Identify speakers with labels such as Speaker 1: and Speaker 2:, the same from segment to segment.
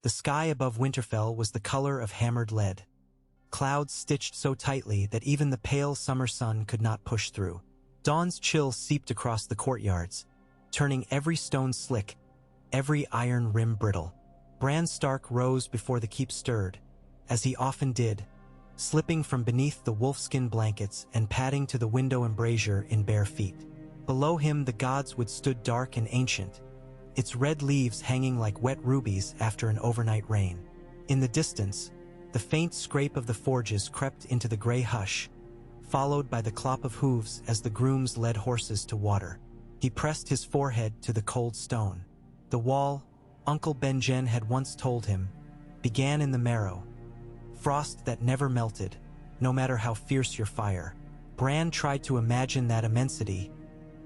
Speaker 1: The sky above Winterfell was the color of hammered lead. Clouds stitched so tightly that even the pale summer sun could not push through. Dawn's chill seeped across the courtyards, turning every stone slick, every iron rim brittle. Bran Stark rose before the keep stirred, as he often did, slipping from beneath the wolfskin blankets and padding to the window embrasure in bare feet. Below him the godswood stood dark and ancient, its red leaves hanging like wet rubies after an overnight rain. In the distance, the faint scrape of the forges crept into the gray hush, followed by the clop of hooves as the grooms led horses to water. He pressed his forehead to the cold stone. The wall, Uncle Benjen had once told him, began in the marrow, frost that never melted, no matter how fierce your fire. Bran tried to imagine that immensity,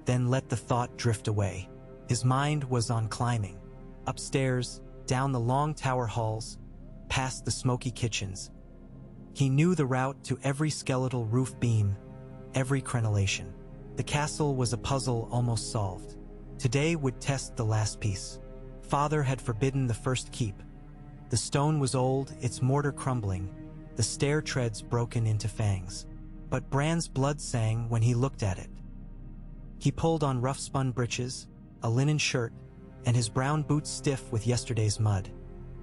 Speaker 1: then let the thought drift away. His mind was on climbing. Upstairs, down the long tower halls, past the smoky kitchens. He knew the route to every skeletal roof beam, every crenellation. The castle was a puzzle almost solved. Today would test the last piece. Father had forbidden the first keep. The stone was old, its mortar crumbling, the stair treads broken into fangs. But Bran's blood sang when he looked at it. He pulled on rough-spun breeches, a linen shirt, and his brown boots stiff with yesterday's mud,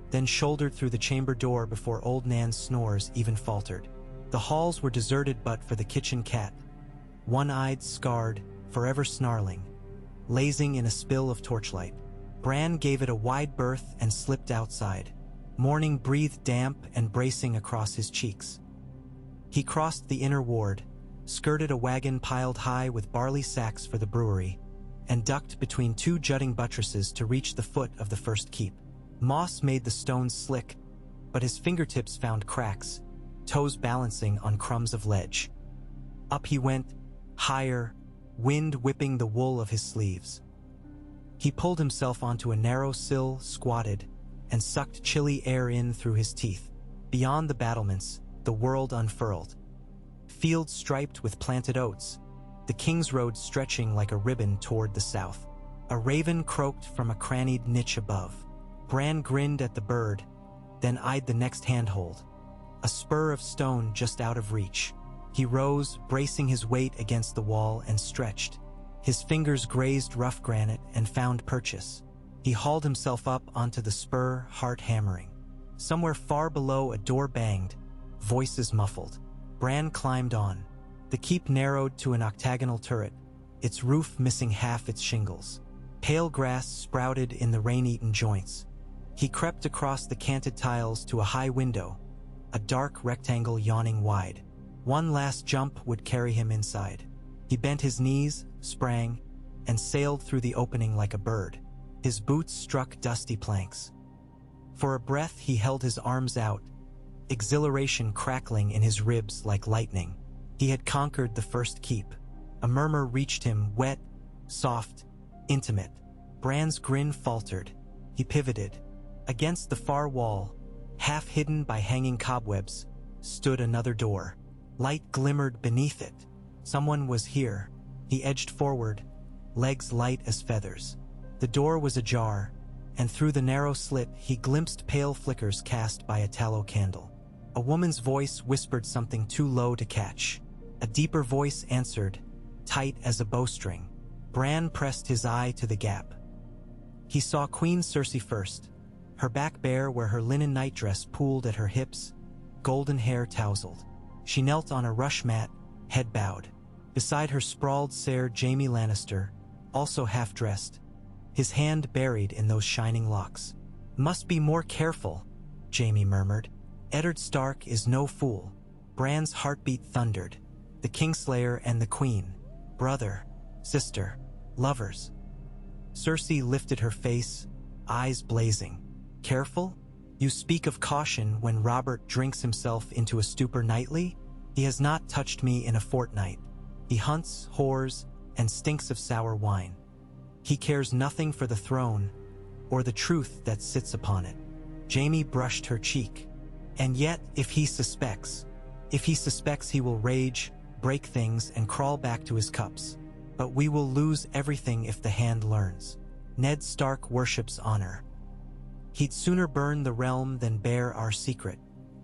Speaker 1: then shouldered through the chamber door before old Nan's snores even faltered. The halls were deserted but for the kitchen cat, one-eyed, scarred, forever snarling, lazing in a spill of torchlight. Bran gave it a wide berth and slipped outside. Morning breathed damp and bracing across his cheeks. He crossed the inner ward, skirted a wagon piled high with barley sacks for the brewery, and ducked between two jutting buttresses to reach the foot of the first keep. Moss made the stones slick, but his fingertips found cracks, toes balancing on crumbs of ledge. Up he went, higher, wind whipping the wool of his sleeves. He pulled himself onto a narrow sill, squatted, and sucked chilly air in through his teeth. Beyond the battlements, the world unfurled. Fields striped with planted oats, the King's Road stretching like a ribbon toward the south. A raven croaked from a crannied niche above. Bran grinned at the bird, then eyed the next handhold, a spur of stone just out of reach. He rose, bracing his weight against the wall, and stretched. His fingers grazed rough granite and found purchase. He hauled himself up onto the spur, heart hammering. Somewhere far below a door banged, voices muffled. Bran climbed on. The keep narrowed to an octagonal turret, its roof missing half its shingles. Pale grass sprouted in the rain-eaten joints. He crept across the canted tiles to a high window, a dark rectangle yawning wide. One last jump would carry him inside. He bent his knees, sprang, and sailed through the opening like a bird. His boots struck dusty planks. For a breath he held his arms out, exhilaration crackling in his ribs like lightning. He had conquered the first keep. A murmur reached him, wet, soft, intimate. Bran's grin faltered. He pivoted. Against the far wall, half hidden by hanging cobwebs, stood another door. Light glimmered beneath it. Someone was here. He edged forward, legs light as feathers. The door was ajar, and through the narrow slit he glimpsed pale flickers cast by a tallow candle. A woman's voice whispered something too low to catch. A deeper voice answered, tight as a bowstring. Bran pressed his eye to the gap. He saw Queen Cersei first, her back bare where her linen nightdress pooled at her hips, golden hair tousled. She knelt on a rush mat, head bowed. Beside her sprawled Ser Jaime Lannister, also half-dressed, his hand buried in those shining locks. "Must be more careful," Jaime murmured. "Eddard Stark is no fool." Bran's heartbeat thundered. The Kingslayer and the Queen, brother, sister, lovers. Cersei lifted her face, eyes blazing. "Careful? You speak of caution when Robert drinks himself into a stupor nightly? He has not touched me in a fortnight. He hunts, whores, and stinks of sour wine. He cares nothing for the throne, or the truth that sits upon it." Jaime brushed her cheek. "And yet, if he suspects he will rage, break things, and crawl back to his cups. But we will lose everything if the Hand learns. Ned Stark worships honor. He'd sooner burn the realm than bear our secret.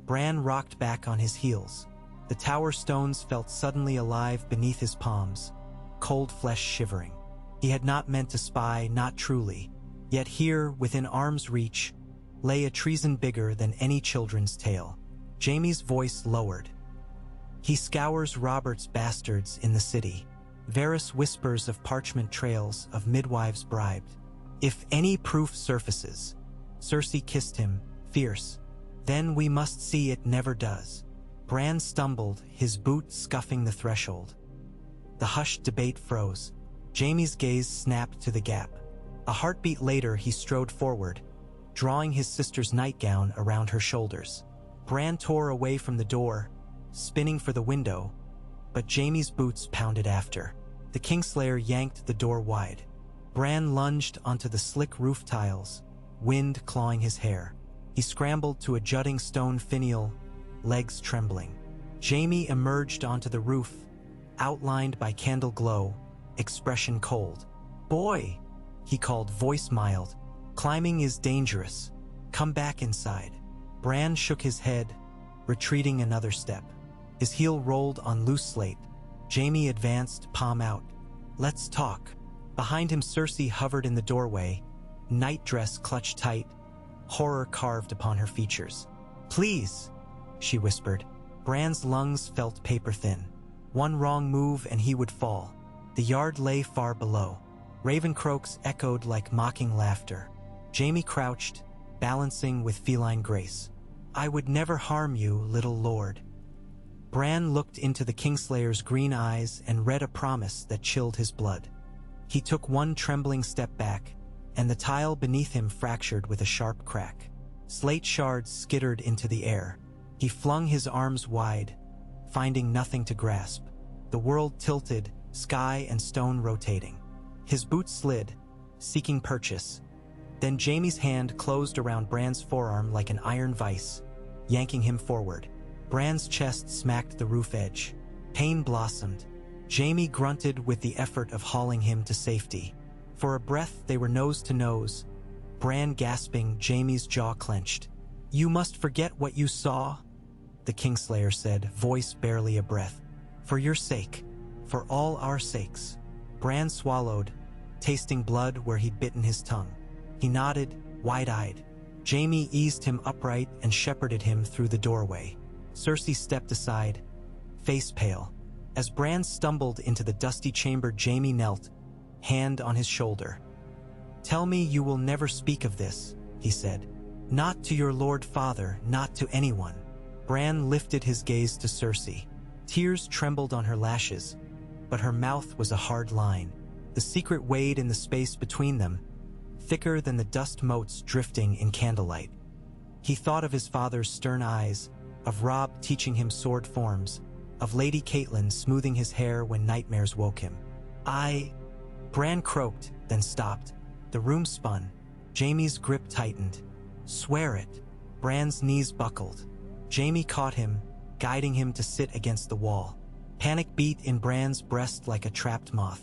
Speaker 1: Bran rocked back on his heels. The tower stones felt suddenly alive beneath his palms, cold flesh shivering. He had not meant to spy, not truly. Yet here, within arm's reach, lay a treason bigger than any children's tale. Jaime's voice lowered. He scours Robert's bastards in the city. Varys whispers of parchment trails of midwives bribed. If any proof surfaces, Cersei kissed him, fierce. Then we must see it never does. Bran stumbled, his boot scuffing the threshold. The hushed debate froze. Jaime's gaze snapped to the gap. A heartbeat later, he strode forward, drawing his sister's nightgown around her shoulders. Bran tore away from the door, spinning for the window, but Jaime's boots pounded after. The Kingslayer yanked the door wide. Bran lunged onto the slick roof tiles, wind clawing his hair. He scrambled to a jutting stone finial, legs trembling. Jaime emerged onto the roof, outlined by candle glow, expression cold. "Boy," he called, voice mild. "Climbing is dangerous. Come back inside." Bran shook his head, retreating another step. His heel rolled on loose slate. Jaime advanced, palm out. "Let's talk." Behind him, Cersei hovered in the doorway, nightdress clutched tight, horror carved upon her features. "Please," she whispered. Bran's lungs felt paper-thin. One wrong move and he would fall. The yard lay far below. Raven croaks echoed like mocking laughter. Jaime crouched, balancing with feline grace. "I would never harm you, little lord." Bran looked into the Kingslayer's green eyes and read a promise that chilled his blood. He took one trembling step back, and the tile beneath him fractured with a sharp crack. Slate shards skittered into the air. He flung his arms wide, finding nothing to grasp. The world tilted, sky and stone rotating. His boots slid, seeking purchase. Then Jaime's hand closed around Bran's forearm like an iron vice, yanking him forward. Bran's chest smacked the roof edge. Pain blossomed. Jaime grunted with the effort of hauling him to safety. For a breath, they were nose to nose. Bran gasping, Jaime's jaw clenched. "You must forget what you saw," the Kingslayer said, voice barely a breath. "For your sake. For all our sakes." Bran swallowed, tasting blood where he'd bitten his tongue. He nodded, wide-eyed. Jaime eased him upright and shepherded him through the doorway. Cersei stepped aside, face pale. As Bran stumbled into the dusty chamber, Jaime knelt, hand on his shoulder. "Tell me you will never speak of this," he said. "Not to your lord father, not to anyone." Bran lifted his gaze to Cersei. Tears trembled on her lashes, but her mouth was a hard line. The secret weighed in the space between them, thicker than the dust motes drifting in candlelight. He thought of his father's stern eyes, of Robb teaching him sword forms, of Lady Catelyn smoothing his hair when nightmares woke him. Bran croaked, then stopped. The room spun. Jaime's grip tightened. "Swear it." Bran's knees buckled. Jaime caught him, guiding him to sit against the wall. Panic beat in Bran's breast like a trapped moth.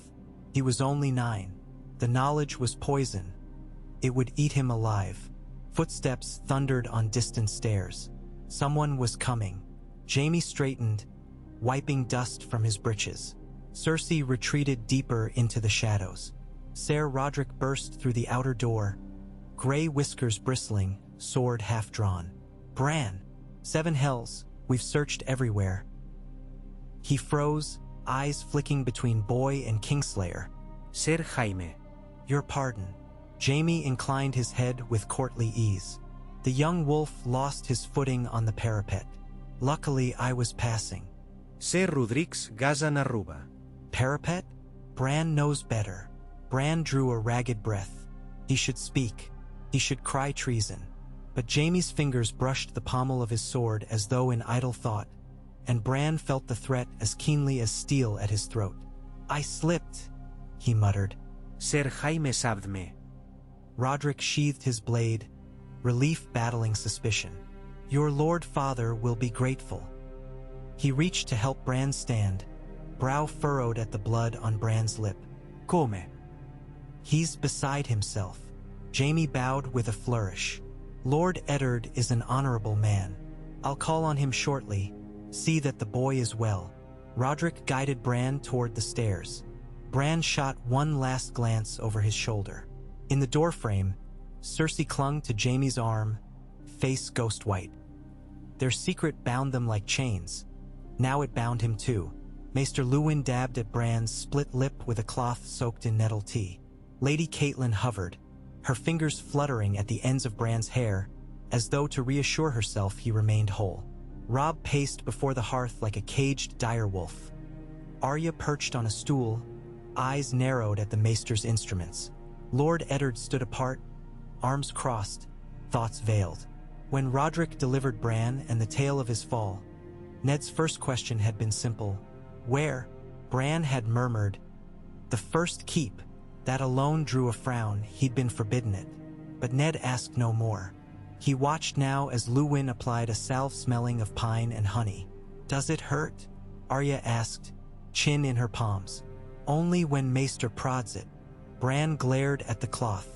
Speaker 1: He was only 9. The knowledge was poison. It would eat him alive. Footsteps thundered on distant stairs. Someone was coming. Jaime straightened, wiping dust from his breeches. Cersei retreated deeper into the shadows. Ser Roderick burst through the outer door, gray whiskers bristling, sword half-drawn. "Bran! 7 hells, we've searched everywhere." He froze, eyes flicking between boy and Kingslayer.
Speaker 2: "Ser Jaime."
Speaker 1: "Your pardon." Jaime inclined his head with courtly ease. The young wolf lost his footing on the parapet. "Luckily, I was passing."
Speaker 2: "Ser Rodrix Gaza Narruba."
Speaker 1: "Parapet? Bran knows better." Bran drew a ragged breath. He should speak. He should cry treason. But Jaime's fingers brushed the pommel of his sword as though in idle thought, and Bran felt the threat as keenly as steel at his throat. "I slipped," he muttered.
Speaker 2: "Ser Jaime Sabdme."
Speaker 1: Roderick sheathed his blade, relief battling suspicion. "Your lord father will be grateful." He reached to help Bran stand, brow furrowed at the blood on Bran's lip.
Speaker 2: "Come."
Speaker 1: "He's beside himself." Jaime bowed with a flourish. Lord Eddard is an honorable man. I'll call on him shortly. See that the boy is well." Roderick guided Bran toward the stairs. Bran shot one last glance over his shoulder. In the doorframe, Cersei clung to Jaime's arm, face ghost white. Their secret bound them like chains. Now it bound him too. Maester Luwin dabbed at Bran's split lip with a cloth soaked in nettle tea. Lady Catelyn hovered, her fingers fluttering at the ends of Bran's hair, as though to reassure herself he remained whole. Robb paced before the hearth like a caged direwolf. Arya perched on a stool, eyes narrowed at the maester's instruments. Lord Eddard stood apart, arms crossed, thoughts veiled. When Roderick delivered Bran and the tale of his fall, Ned's first question had been simple. Where? Bran had murmured, "The first keep." That alone drew a frown. He'd been forbidden it. But Ned asked no more. He watched now as Luwin applied a salve smelling of pine and honey. "Does it hurt?" Arya asked, chin in her palms. "Only when Maester prods it." Bran glared at the cloth.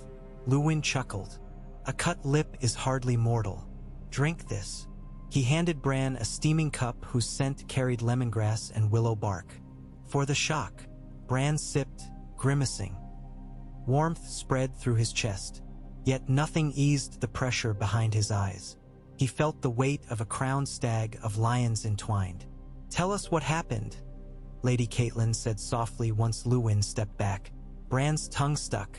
Speaker 1: Luwin chuckled. "A cut lip is hardly mortal. Drink this." He handed Bran a steaming cup whose scent carried lemongrass and willow bark. For the shock, Bran sipped, grimacing. Warmth spread through his chest, yet nothing eased the pressure behind his eyes. He felt the weight of a crowned stag of lions entwined. "Tell us what happened," Lady Catelyn said softly once Luwin stepped back. Bran's tongue stuck.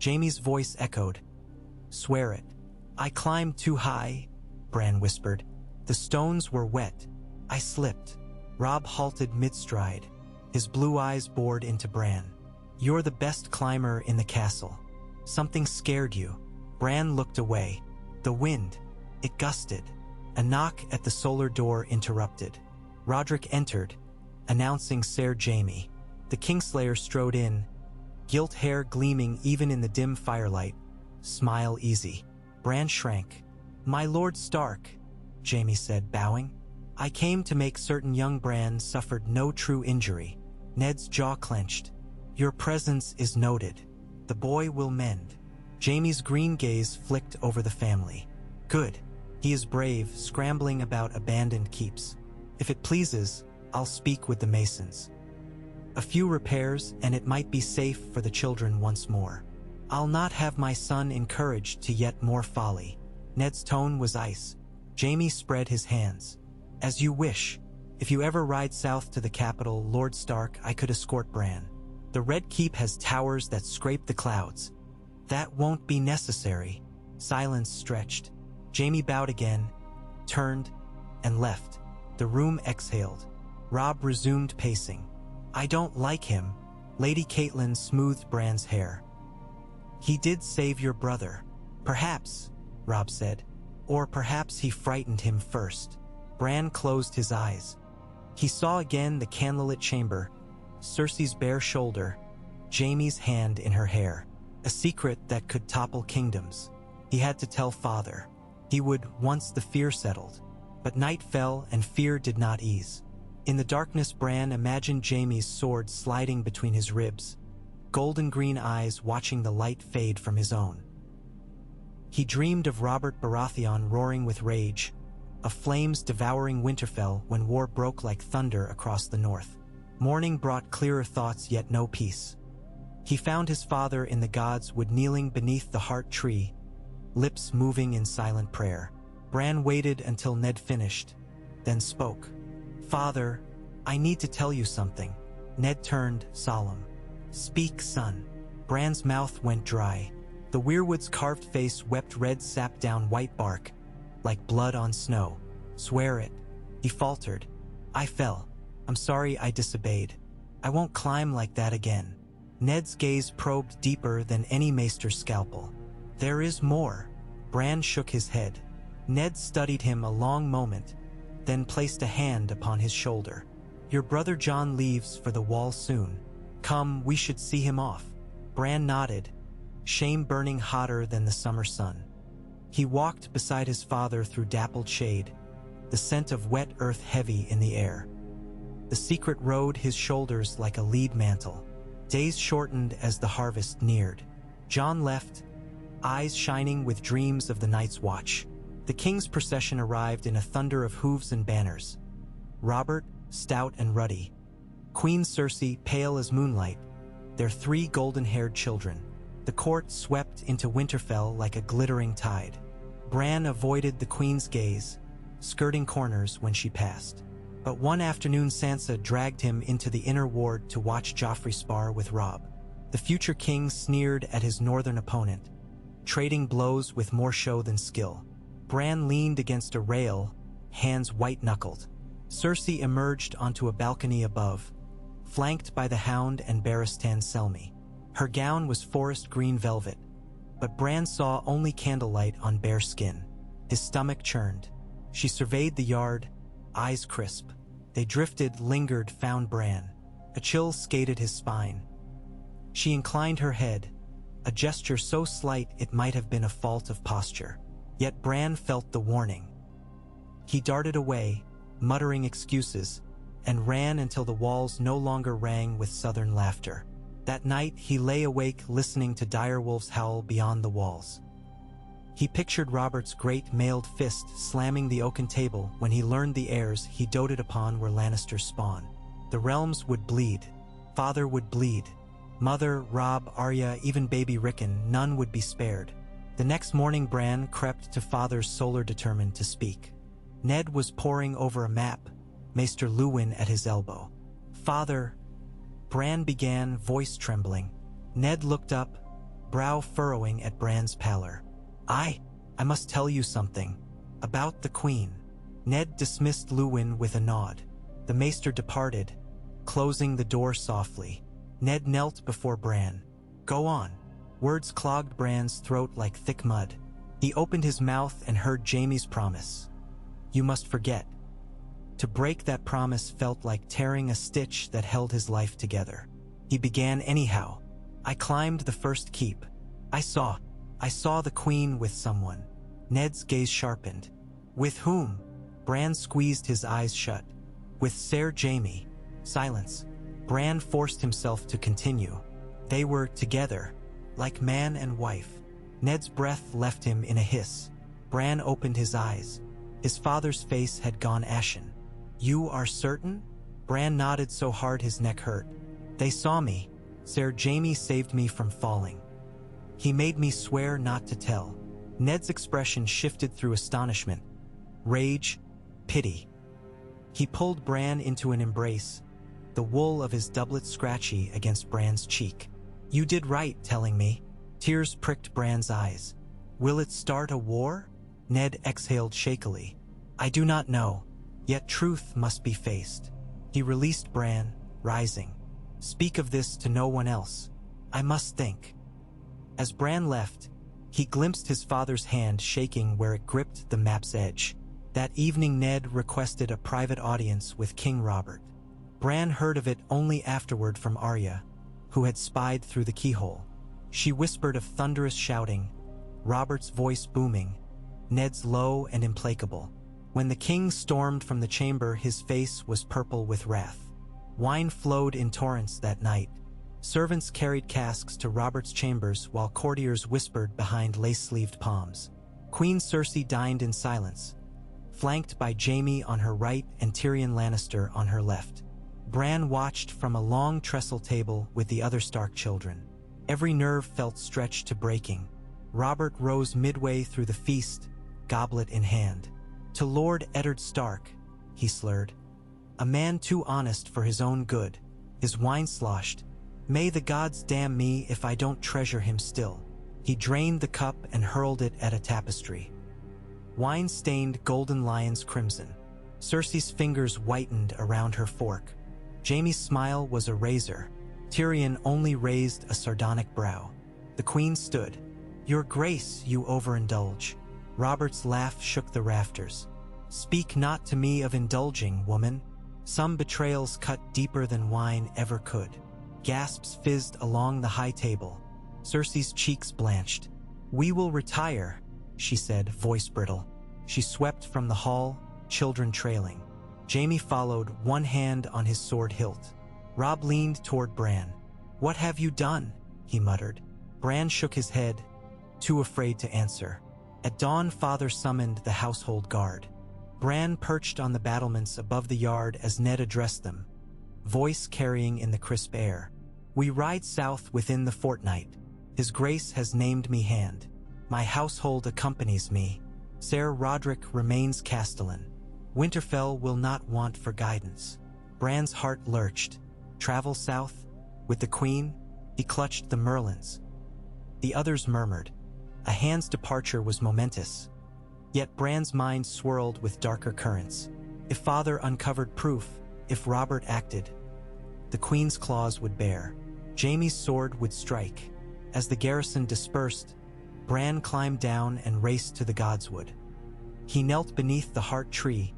Speaker 1: Jaime's voice echoed. "Swear it." "I climbed too high," Bran whispered. "The stones were wet. I slipped." Robb halted mid-stride. His blue eyes bored into Bran. "You're the best climber in the castle. Something scared you." Bran looked away. The wind. It gusted. A knock at the solar door interrupted. Roderick entered, announcing Ser Jaime. The Kingslayer strode in, gilt hair gleaming even in the dim firelight. Smile easy. Bran shrank. "My Lord Stark," Jaime said, bowing. "I came to make certain young Bran suffered no true injury." Ned's jaw clenched. "Your presence is noted. The boy will mend." Jaime's green gaze flicked over the family. "Good. He is brave, scrambling about abandoned keeps. If it pleases, I'll speak with the masons. A few repairs, and it might be safe for the children once more. I'll not have my son encouraged to yet more folly." Ned's tone was ice. Jaime spread his hands. "As you wish. If you ever ride south to the capital, Lord Stark, I could escort Bran. The Red Keep has towers that scrape the clouds." "That won't be necessary." Silence stretched. Jaime bowed again, turned, and left. The room exhaled. Robb resumed pacing. "I don't like him." Lady Catelyn smoothed Bran's hair. "He did save your brother." "Perhaps," Robb said. "Or perhaps he frightened him first." Bran closed his eyes. He saw again the candlelit chamber, Cersei's bare shoulder, Jaime's hand in her hair. A secret that could topple kingdoms. He had to tell father. He would, once the fear settled. But night fell and fear did not ease. In the darkness, Bran imagined Jaime's sword sliding between his ribs, golden green eyes watching the light fade from his own. He dreamed of Robert Baratheon roaring with rage, of flames devouring Winterfell when war broke like thunder across the north. Morning brought clearer thoughts, yet no peace. He found his father in the godswood kneeling beneath the heart tree, lips moving in silent prayer. Bran waited until Ned finished, then spoke. "Father, I need to tell you something." Ned turned, solemn. "Speak, son." Bran's mouth went dry. The weirwood's carved face wept red sap down white bark, like blood on snow. "Swear it." He faltered. "I fell. I'm sorry I disobeyed. I won't climb like that again." Ned's gaze probed deeper than any maester's scalpel. "There is more." Bran shook his head. Ned studied him a long moment, then placed a hand upon his shoulder. "Your brother Jon leaves for the wall soon. Come, we should see him off." Bran nodded, shame burning hotter than the summer sun. He walked beside his father through dappled shade, the scent of wet earth heavy in the air. The secret rode his shoulders like a lead mantle. Days shortened as the harvest neared. Jon left, eyes shining with dreams of the night's watch. The king's procession arrived in a thunder of hooves and banners. Robert, stout and ruddy. Queen Cersei, pale as moonlight. Their 3 golden-haired children. The court swept into Winterfell like a glittering tide. Bran avoided the queen's gaze, skirting corners when she passed. But one afternoon Sansa dragged him into the inner ward to watch Joffrey spar with Robb. The future king sneered at his northern opponent, trading blows with more show than skill. Bran leaned against a rail, hands white-knuckled. Cersei emerged onto a balcony above, flanked by the Hound and Barristan Selmy. Her gown was forest green velvet, but Bran saw only candlelight on bare skin. His stomach churned. She surveyed the yard, eyes crisp. They drifted, lingered, found Bran. A chill skated his spine. She inclined her head, a gesture so slight it might have been a fault of posture. Yet Bran felt the warning. He darted away, muttering excuses, and ran until the walls no longer rang with southern laughter. That night he lay awake listening to direwolves howl beyond the walls. He pictured Robert's great mailed fist slamming the oaken table when he learned the heirs he doted upon were Lannister's spawn. The realms would bleed. Father would bleed. Mother, Robb, Arya, even baby Rickon, none would be spared. The next morning Bran crept to Father's solar determined to speak. Ned was poring over a map, Maester Luwin at his elbow. Father, Bran began, voice trembling. Ned looked up, brow furrowing at Bran's pallor. I must tell you something. About the Queen. Ned dismissed Luwin with a nod. The Maester departed, closing the door softly. Ned knelt before Bran. Go on. Words clogged Bran's throat like thick mud. He opened his mouth and heard Jaime's promise. You must forget. To break that promise felt like tearing a stitch that held his life together. He began anyhow. I climbed the first keep. I saw the Queen with someone. Ned's gaze sharpened. With whom? Bran squeezed his eyes shut. With Ser Jaime. Silence. Bran forced himself to continue. They were together, like man and wife. Ned's breath left him in a hiss. Bran opened his eyes. His father's face had gone ashen. You are certain? Bran nodded so hard his neck hurt. They saw me. Ser Jaime saved me from falling. He made me swear not to tell. Ned's expression shifted through astonishment, rage, pity. He pulled Bran into an embrace, the wool of his doublet scratchy against Bran's cheek. You did right telling me. Tears pricked Bran's eyes. Will it start a war? Ned exhaled shakily. I do not know, yet truth must be faced. He released Bran, rising. Speak of this to no one else. I must think. As Bran left, he glimpsed his father's hand shaking where it gripped the map's edge. That evening Ned requested a private audience with King Robert. Bran heard of it only afterward from Arya, who had spied through the keyhole. She whispered of thunderous shouting, Robert's voice booming, Ned's low and implacable. When the king stormed from the chamber, his face was purple with wrath. Wine flowed in torrents that night. Servants carried casks to Robert's chambers while courtiers whispered behind lace-sleeved palms. Queen Cersei dined in silence, flanked by Jaime on her right and Tyrion Lannister on her left. Bran watched from a long trestle table with the other Stark children. Every nerve felt stretched to breaking. Robert rose midway through the feast, goblet in hand. To Lord Eddard Stark, he slurred. A man too honest for his own good. His wine sloshed. May the gods damn me if I don't treasure him still. He drained the cup and hurled it at a tapestry. Wine stained golden lions crimson. Cersei's fingers whitened around her fork. Jaime's smile was a razor. Tyrion only raised a sardonic brow. The queen stood. Your grace, you overindulge. Robert's laugh shook the rafters. Speak not to me of indulging, woman. Some betrayals cut deeper than wine ever could. Gasps fizzed along the high table. Cersei's cheeks blanched. We will retire, she said, voice brittle. She swept from the hall, children trailing. Jaime followed, one hand on his sword hilt. Robb leaned toward Bran. What have you done? He muttered. Bran shook his head. too afraid to answer. At dawn, father summoned the household guard. Bran perched on the battlements above the yard as Ned addressed them, voice carrying in the crisp air. "We ride south within the fortnight. His Grace has named me hand. My household accompanies me. Ser Roderick remains castellan. Winterfell will not want for guidance." Bran's heart lurched. Travel south? With the Queen? He clutched the merlins. The others murmured. A hand's departure was momentous. Yet Bran's mind swirled with darker currents. If father uncovered proof, if Robert acted, the Queen's claws would bear. Jaime's sword would strike. As the garrison dispersed, Bran climbed down and raced to the Godswood. He knelt beneath the heart tree,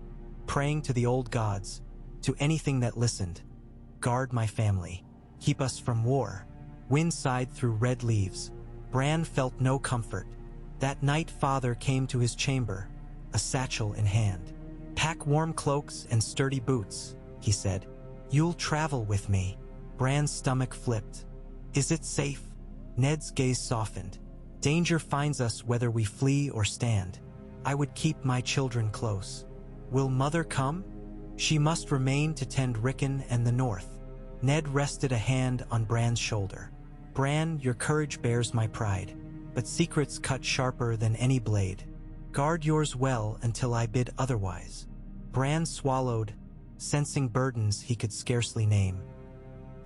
Speaker 1: praying to the old gods, to anything that listened. "Guard my family. Keep us from war." Wind sighed through red leaves. Bran felt no comfort. That night father came to his chamber, a satchel in hand. "Pack warm cloaks and sturdy boots," he said. "You'll travel with me." Bran's stomach flipped. "Is it safe?" Ned's gaze softened. "Danger finds us whether we flee or stand. I would keep my children close." "Will mother come?" "She must remain to tend Rickon and the north." Ned rested a hand on Bran's shoulder. "Bran, your courage bears my pride, but secrets cut sharper than any blade. Guard yours well until I bid otherwise." Bran swallowed, sensing burdens he could scarcely name.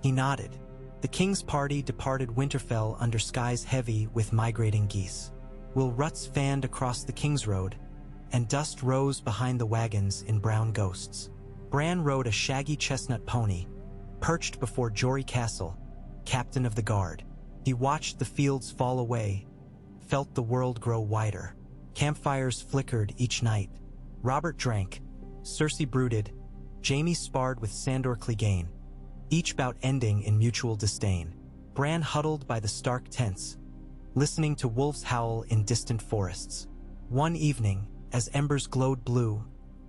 Speaker 1: He nodded. The king's party departed Winterfell under skies heavy with migrating geese. Will ruts fanned across the King's Road, and dust rose behind the wagons in brown ghosts. Bran rode a shaggy chestnut pony, perched before Jory Castle, captain of the guard. He watched the fields fall away, felt the world grow wider. Campfires flickered each night. Robert drank, Cersei brooded, Jaime sparred with Sandor Clegane, each bout ending in mutual disdain. Bran huddled by the Stark tents, listening to wolves howl in distant forests. One evening, as embers glowed blue,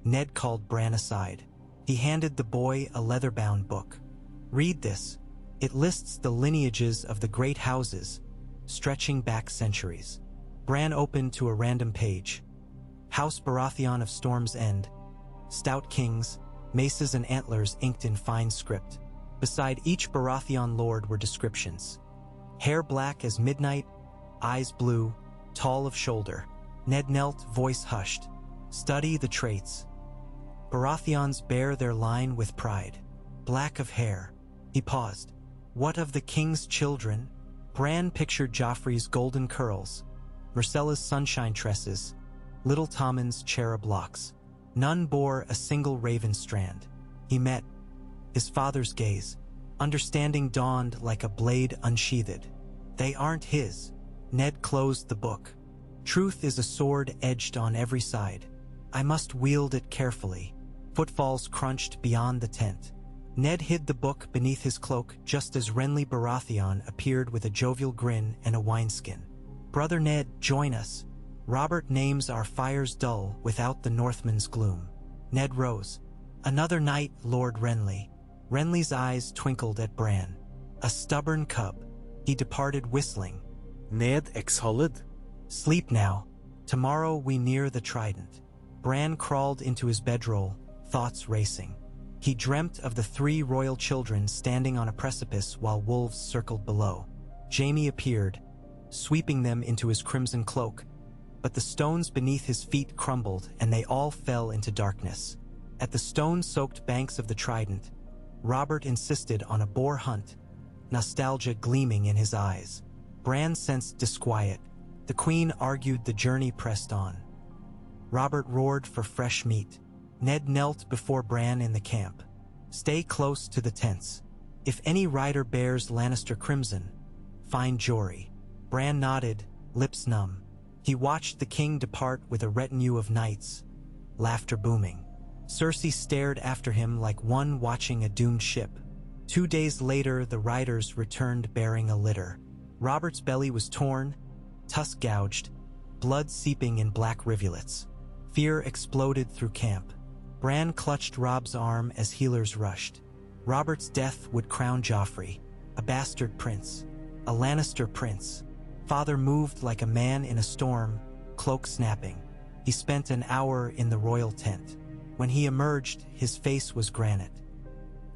Speaker 1: Ned called Bran aside. He handed the boy a leather-bound book. "Read this. It lists the lineages of the great houses, stretching back centuries." Bran opened to a random page. House Baratheon of Storm's End. Stout kings, maces and antlers inked in fine script. Beside each Baratheon lord were descriptions. Hair black as midnight, eyes blue, tall of shoulder. Ned knelt, voice hushed. "Study the traits. Baratheons bear their line with pride. Black of hair." He paused. "What of the king's children?" Bran pictured Joffrey's golden curls, Myrcella's sunshine tresses, little Tommen's cherub locks. None bore a single raven strand. He met his father's gaze. Understanding dawned like a blade unsheathed. "They aren't his." Ned closed the book. "Truth is a sword edged on every side. I must wield it carefully." Footfalls crunched beyond the tent. Ned hid the book beneath his cloak just as Renley Baratheon appeared with a jovial grin and a wineskin. "Brother Ned, join us. Robert names our fires dull without the Northman's gloom." Ned rose. "Another night, Lord Renley." Renly's eyes twinkled at Bran. A stubborn cub. He departed whistling.
Speaker 2: Ned exhaled.
Speaker 1: "Sleep now. Tomorrow we near the Trident." Bran crawled into his bedroll, thoughts racing. He dreamt of the 3 royal children standing on a precipice while wolves circled below. Jaime appeared, sweeping them into his crimson cloak, but the stones beneath his feet crumbled and they all fell into darkness. At the stone-soaked banks of the Trident, Robert insisted on a boar hunt, nostalgia gleaming in his eyes. Bran sensed disquiet. The Queen argued the journey pressed on. Robert roared for fresh meat. Ned knelt before Bran in the camp. "Stay close to the tents. If any rider bears Lannister crimson, find Jory." Bran nodded, lips numb. He watched the king depart with a retinue of knights, laughter booming. Cersei stared after him like one watching a doomed ship. 2 days later, the riders returned bearing a litter. Robert's belly was torn, tusk gouged, blood seeping in black rivulets. Fear exploded through camp. Bran clutched Robb's arm as healers rushed. Robert's death would crown Joffrey, a bastard prince, a Lannister prince. Father moved like a man in a storm, cloak snapping. He spent an hour in the royal tent. When he emerged, his face was granite.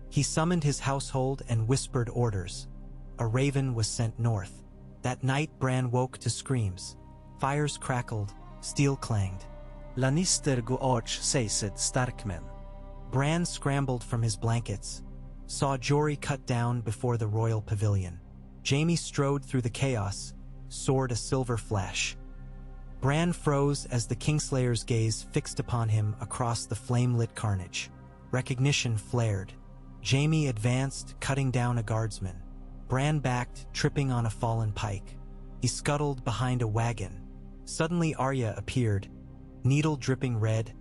Speaker 1: He summoned his household and whispered orders. A raven was sent north. That night Bran woke to screams. Fires crackled, steel clanged.
Speaker 2: Lannister go arch seised starkmen.
Speaker 1: Bran scrambled from his blankets, saw Jory cut down before the royal pavilion. Jaime strode through the chaos, sword a silver flash. Bran froze as the Kingslayer's gaze fixed upon him across the flame-lit carnage. Recognition flared. Jaime advanced, cutting down a guardsman. Bran backed, tripping on a fallen pike. He scuttled behind a wagon. Suddenly Arya appeared, needle dripping red,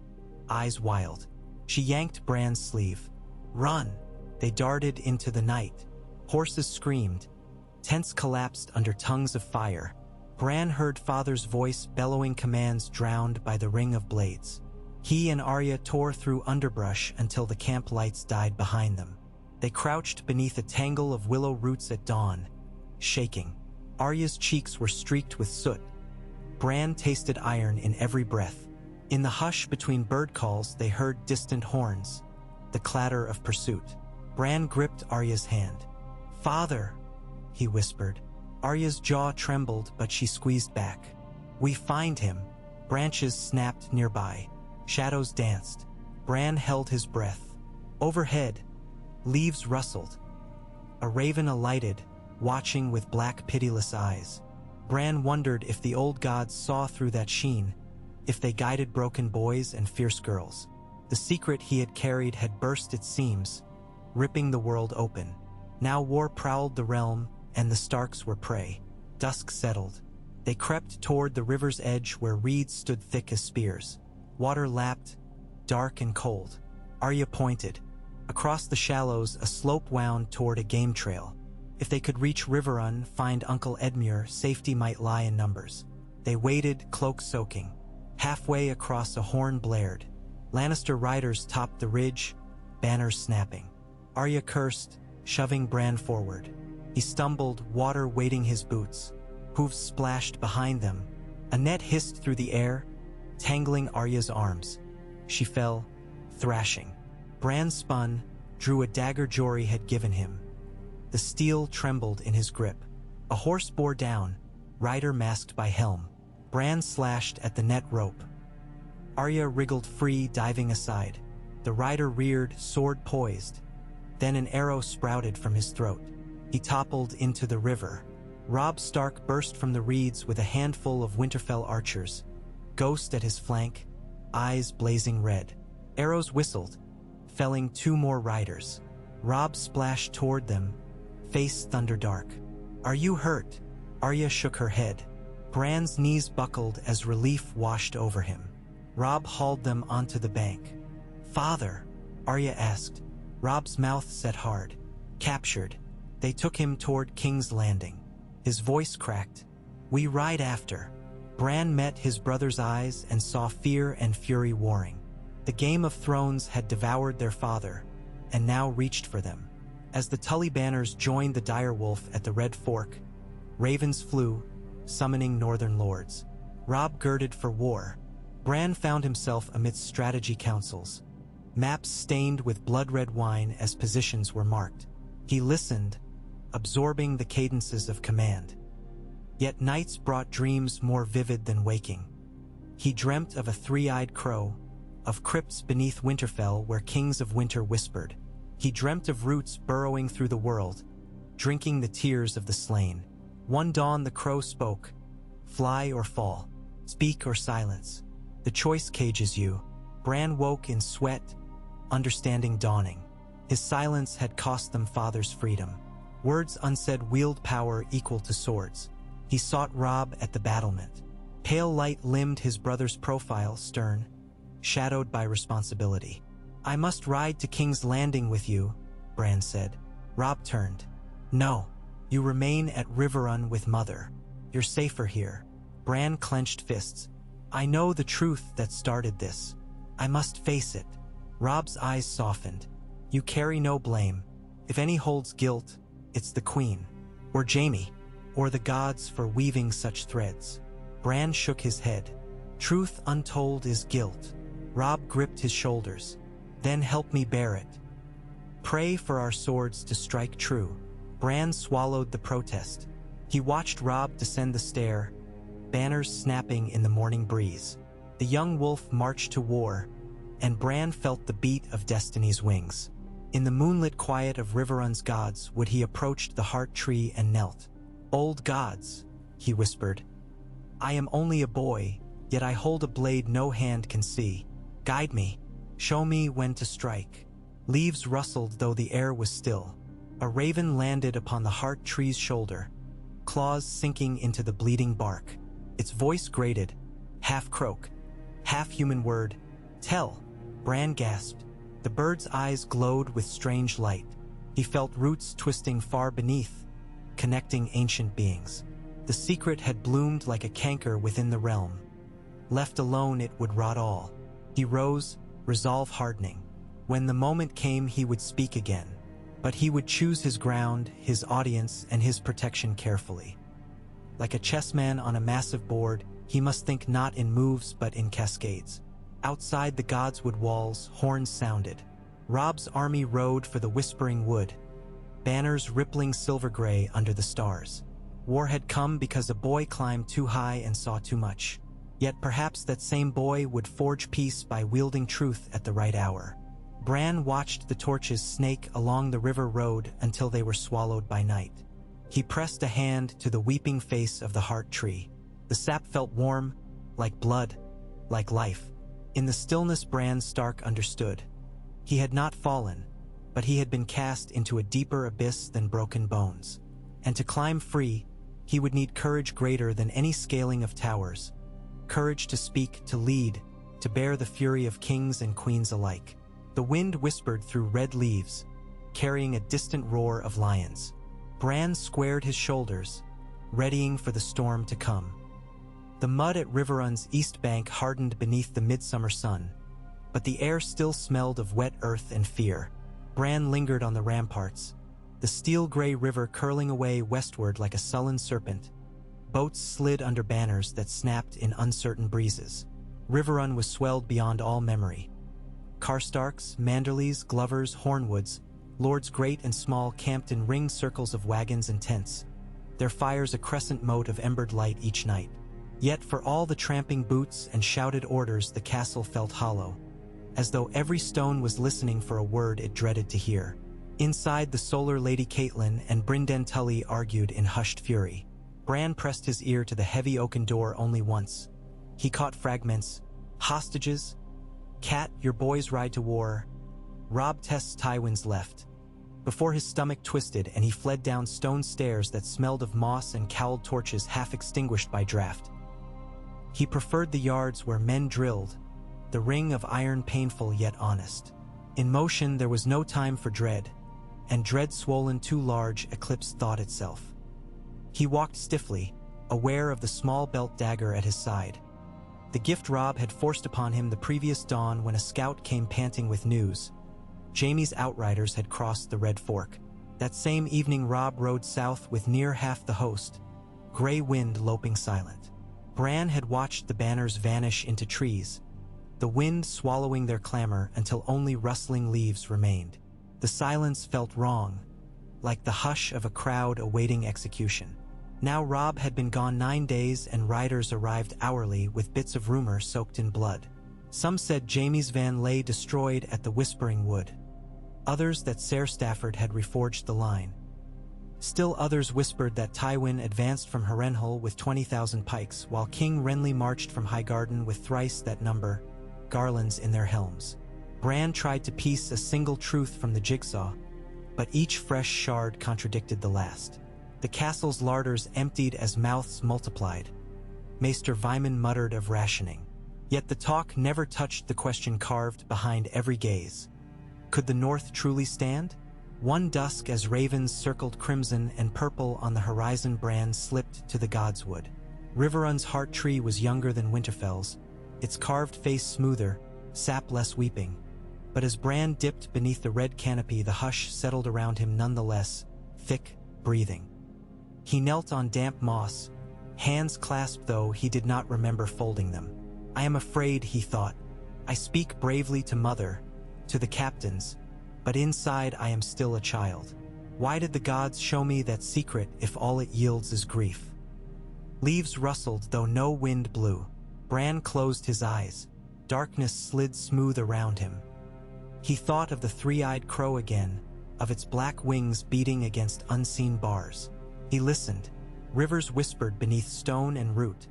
Speaker 1: eyes wild. She yanked Bran's sleeve. "Run!" They darted into the night. Horses screamed. Tents collapsed under tongues of fire. Bran heard Father's voice bellowing commands drowned by the ring of blades. He and Arya tore through underbrush until the camp lights died behind them. They crouched beneath a tangle of willow roots at dawn, shaking. Arya's cheeks were streaked with soot. Bran tasted iron in every breath. In the hush between bird calls, they heard distant horns, the clatter of pursuit. Bran gripped Arya's hand. "Father," he whispered. Arya's jaw trembled, but she squeezed back. "We find him." Branches snapped nearby. Shadows danced. Bran held his breath. Overhead, leaves rustled. A raven alighted, watching with black, pitiless eyes. Bran wondered if the old gods saw through that sheen, if they guided broken boys and fierce girls. The secret he had carried had burst its seams, ripping the world open. Now war prowled the realm, and the Starks were prey. Dusk settled. They crept toward the river's edge where reeds stood thick as spears. Water lapped, dark and cold. Arya pointed. Across the shallows, a slope wound toward a game trail. If they could reach Riverrun, find Uncle Edmure, safety might lie in numbers. They waited, cloak soaking. Halfway across, a horn blared. Lannister riders topped the ridge, banners snapping. Arya cursed, shoving Bran forward. He stumbled, water weighting his boots. Hooves splashed behind them. A net hissed through the air, tangling Arya's arms. She fell, thrashing. Bran spun, drew a dagger Jory had given him. The steel trembled in his grip. A horse bore down, rider masked by helm. Bran slashed at the net rope. Arya wriggled free, diving aside. The rider reared, sword poised. Then an arrow sprouted from his throat. He toppled into the river. Robb Stark burst from the reeds with a handful of Winterfell archers. Ghost at his flank, eyes blazing red. Arrows whistled, felling 2 more riders. Robb splashed toward them, face thunderdark. "Are you hurt?" Arya shook her head. Bran's knees buckled as relief washed over him. Robb hauled them onto the bank. "Father?" Arya asked. Robb's mouth set hard. "Captured." They took him toward King's Landing. His voice cracked. "We ride after." Bran met his brother's eyes and saw fear and fury warring. The Game of Thrones had devoured their father, and now reached for them. As the Tully banners joined the direwolf at the Red Fork, ravens flew, summoning northern lords. Robb girded for war. Bran found himself amidst strategy councils, maps stained with blood-red wine as positions were marked. He listened, absorbing the cadences of command. Yet nights brought dreams more vivid than waking. He dreamt of a 3-eyed crow, of crypts beneath Winterfell where kings of winter whispered. He dreamt of roots burrowing through the world, drinking the tears of the slain. One dawn the crow spoke, "Fly or fall, speak or silence. The choice cages you." Bran woke in sweat, understanding dawning. His silence had cost them father's freedom. Words unsaid wield power equal to swords. He sought Robb at the battlement. Pale light limned his brother's profile, stern, shadowed by responsibility. "I must ride to King's Landing with you," Bran said. Robb turned. "No, you remain at Riverrun with Mother. You're safer here." Bran clenched fists. "I know the truth that started this. I must face it." Robb's eyes softened. "You carry no blame. If any holds guilt, it's the Queen. Or Jaime." or the gods for weaving such threads. Bran shook his head. Truth untold is guilt. Robb gripped his shoulders. Then help me bear it. Pray for our swords to strike true. Bran swallowed the protest. He watched Robb descend the stair, banners snapping in the morning breeze. The young wolf marched to war, and Bran felt the beat of destiny's wings. In the moonlit quiet of Riverrun's gods would he approached the heart tree and knelt. Old gods, he whispered. I am only a boy, yet I hold a blade no hand can see. Guide me, show me when to strike. Leaves rustled though the air was still. A raven landed upon the heart tree's shoulder, claws sinking into the bleeding bark. Its voice grated, half croak, half human word. Tell, Bran gasped. The bird's eyes glowed with strange light. He felt roots twisting far beneath, connecting ancient beings. The secret had bloomed like a canker within the realm. Left alone it would rot all. He rose, resolve hardening. When the moment came he would speak again. But he would choose his ground, his audience, and his protection carefully. Like a chessman on a massive board, he must think not in moves but in cascades. Outside the godswood walls, horns sounded. Robb's army rode for the Whispering Wood, banners rippling silver-gray under the stars. War had come because a boy climbed too high and saw too much. Yet perhaps that same boy would forge peace by wielding truth at the right hour. Bran watched the torches snake along the river road until they were swallowed by night. He pressed a hand to the weeping face of the heart tree. The sap felt warm, like blood, like life. In the stillness Bran Stark understood. He had not fallen, but he had been cast into a deeper abyss than broken bones. And to climb free, he would need courage greater than any scaling of towers. Courage to speak, to lead, to bear the fury of kings and queens alike. The wind whispered through red leaves, carrying a distant roar of lions. Bran squared his shoulders, readying for the storm to come. The mud at Riverrun's east bank hardened beneath the midsummer sun, but the air still smelled of wet earth and fear. Bran lingered on the ramparts, the steel-gray river curling away westward like a sullen serpent. Boats slid under banners that snapped in uncertain breezes. Riverrun was swelled beyond all memory. Karstarks, Manderleys, Glovers, Hornwoods, lords great and small camped in ringed circles of wagons and tents, their fires a crescent mote of embered light each night. Yet for all the tramping boots and shouted orders the castle felt hollow, as though every stone was listening for a word it dreaded to hear. Inside, the Solar Lady Catelyn and Brynden Tully argued in hushed fury. Bran pressed his ear to the heavy oaken door only once. He caught fragments. Hostages? Cat, your boys ride to war. Robb tests Tywin's left. Before his stomach twisted and he fled down stone stairs that smelled of moss and cowled torches half extinguished by draft. He preferred the yards where men drilled, the ring of iron painful yet honest. In motion there was no time for dread, and dread swollen too large eclipsed thought itself. He walked stiffly, aware of the small belt dagger at his side. The gift Robb had forced upon him the previous dawn when a scout came panting with news. Jaime's outriders had crossed the Red Fork. That same evening Robb rode south with near half the host, gray wind loping silent. Bran had watched the banners vanish into trees, the wind swallowing their clamor until only rustling leaves remained. The silence felt wrong, like the hush of a crowd awaiting execution. Now Robb had been gone 9 days and riders arrived hourly with bits of rumor soaked in blood. Some said Jaime's van lay destroyed at the Whispering Wood. Others that Ser Stafford had reforged the line. Still others whispered that Tywin advanced from Harrenhal with 20,000 pikes, while King Renley marched from Highgarden with thrice that number, garlands in their helms. Bran tried to piece a single truth from the jigsaw, but each fresh shard contradicted the last. The castle's larders emptied as mouths multiplied. Maester Vyman muttered of rationing. Yet the talk never touched the question carved behind every gaze. Could the North truly stand? One dusk as ravens circled crimson and purple on the horizon, Bran slipped to the godswood. Riverrun's heart tree was younger than Winterfell's, its carved face smoother, sap less weeping. But as Bran dipped beneath the red canopy, the hush settled around him nonetheless, thick, breathing. He knelt on damp moss, hands clasped though he did not remember folding them. I am afraid, he thought. I speak bravely to mother, to the captains, but inside I am still a child. Why did the gods show me that secret if all it yields is grief? Leaves rustled though no wind blew. Bran closed his eyes. Darkness slid smooth around him. He thought of the three-eyed crow again, of its black wings beating against unseen bars. He listened. Rivers whispered beneath stone and root.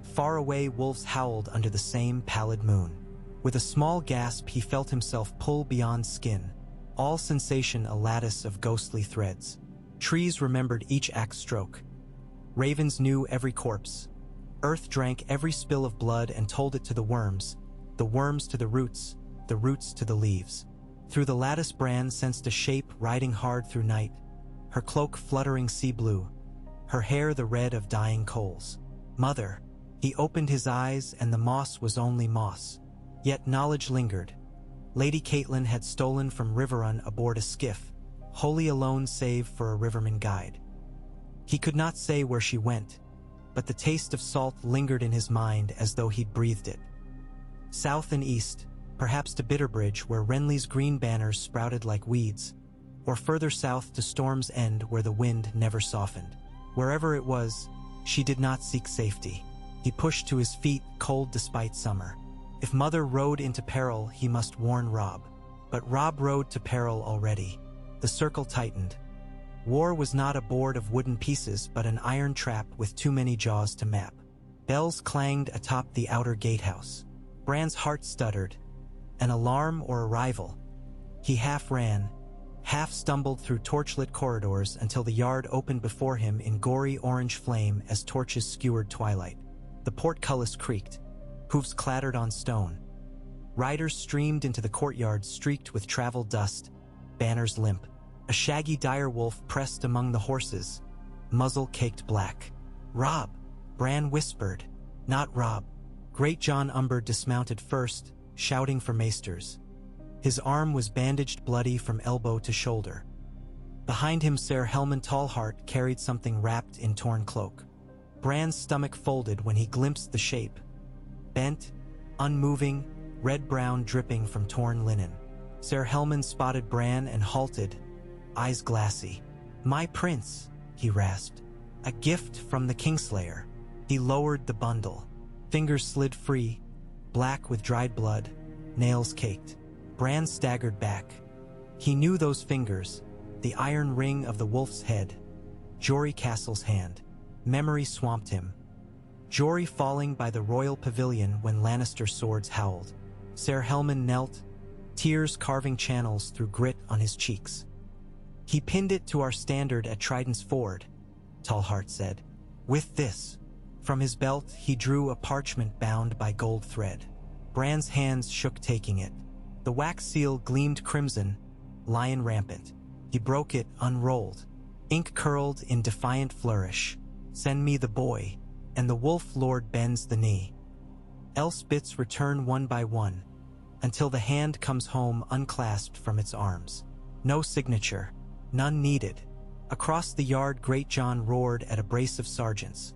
Speaker 1: Far away wolves howled under the same pallid moon. With a small gasp he felt himself pull beyond skin, all sensation a lattice of ghostly threads. Trees remembered each axe stroke. Ravens knew every corpse. Earth drank every spill of blood and told it to the worms to the roots to the leaves. Through the lattice Bran sensed a shape riding hard through night, her cloak fluttering sea blue, her hair the red of dying coals. Mother. He opened his eyes and the moss was only moss. Yet knowledge lingered. Lady Catelyn had stolen from Riverrun aboard a skiff, wholly alone save for a riverman guide. He could not say where she went, but the taste of salt lingered in his mind as though he'd breathed it. South and east, perhaps to Bitterbridge where Renly's green banners sprouted like weeds, or further south to Storm's End where the wind never softened. Wherever it was, she did not seek safety. He pushed to his feet, cold despite summer. If Mother rode into peril, he must warn Robb. But Robb rode to peril already. The circle tightened. War was not a board of wooden pieces, but an iron trap with too many jaws to map. Bells clanged atop the outer gatehouse. Bran's heart stuttered. An alarm or a rival? He half ran, half stumbled through torchlit corridors until the yard opened before him in gory orange flame as torches skewered twilight. The portcullis creaked. Hoofs clattered on stone. Riders streamed into the courtyard streaked with travel dust, banners limp. A shaggy direwolf pressed among the horses, muzzle caked black. Robb, Bran whispered. Not Robb. Great John Umber dismounted first, shouting for maesters. His arm was bandaged bloody from elbow to shoulder. Behind him Ser Helman Tallheart carried something wrapped in torn cloak. Bran's stomach folded when he glimpsed the shape. Bent, unmoving, red-brown dripping from torn linen. Ser Helman spotted Bran and halted, eyes glassy. My prince, he rasped. A gift from the Kingslayer. He lowered the bundle. Fingers slid free, black with dried blood, nails caked. Bran staggered back. He knew those fingers, the iron ring of the wolf's head. Jory Castle's hand. Memory swamped him. Jory falling by the royal pavilion when Lannister swords howled. Ser Helman knelt, tears carving channels through grit on his cheeks. He pinned it to our standard at Trident's Ford, Tallheart said. With this. From his belt he drew a parchment bound by gold thread. Bran's hands shook taking it. The wax seal gleamed crimson, lion rampant. He broke it, unrolled. Ink curled in defiant flourish. Send me the boy, and the wolf lord bends the knee. Else bits return one by one, until the hand comes home unclasped from its arms. No signature, none needed. Across the yard Great John roared at a brace of sergeants.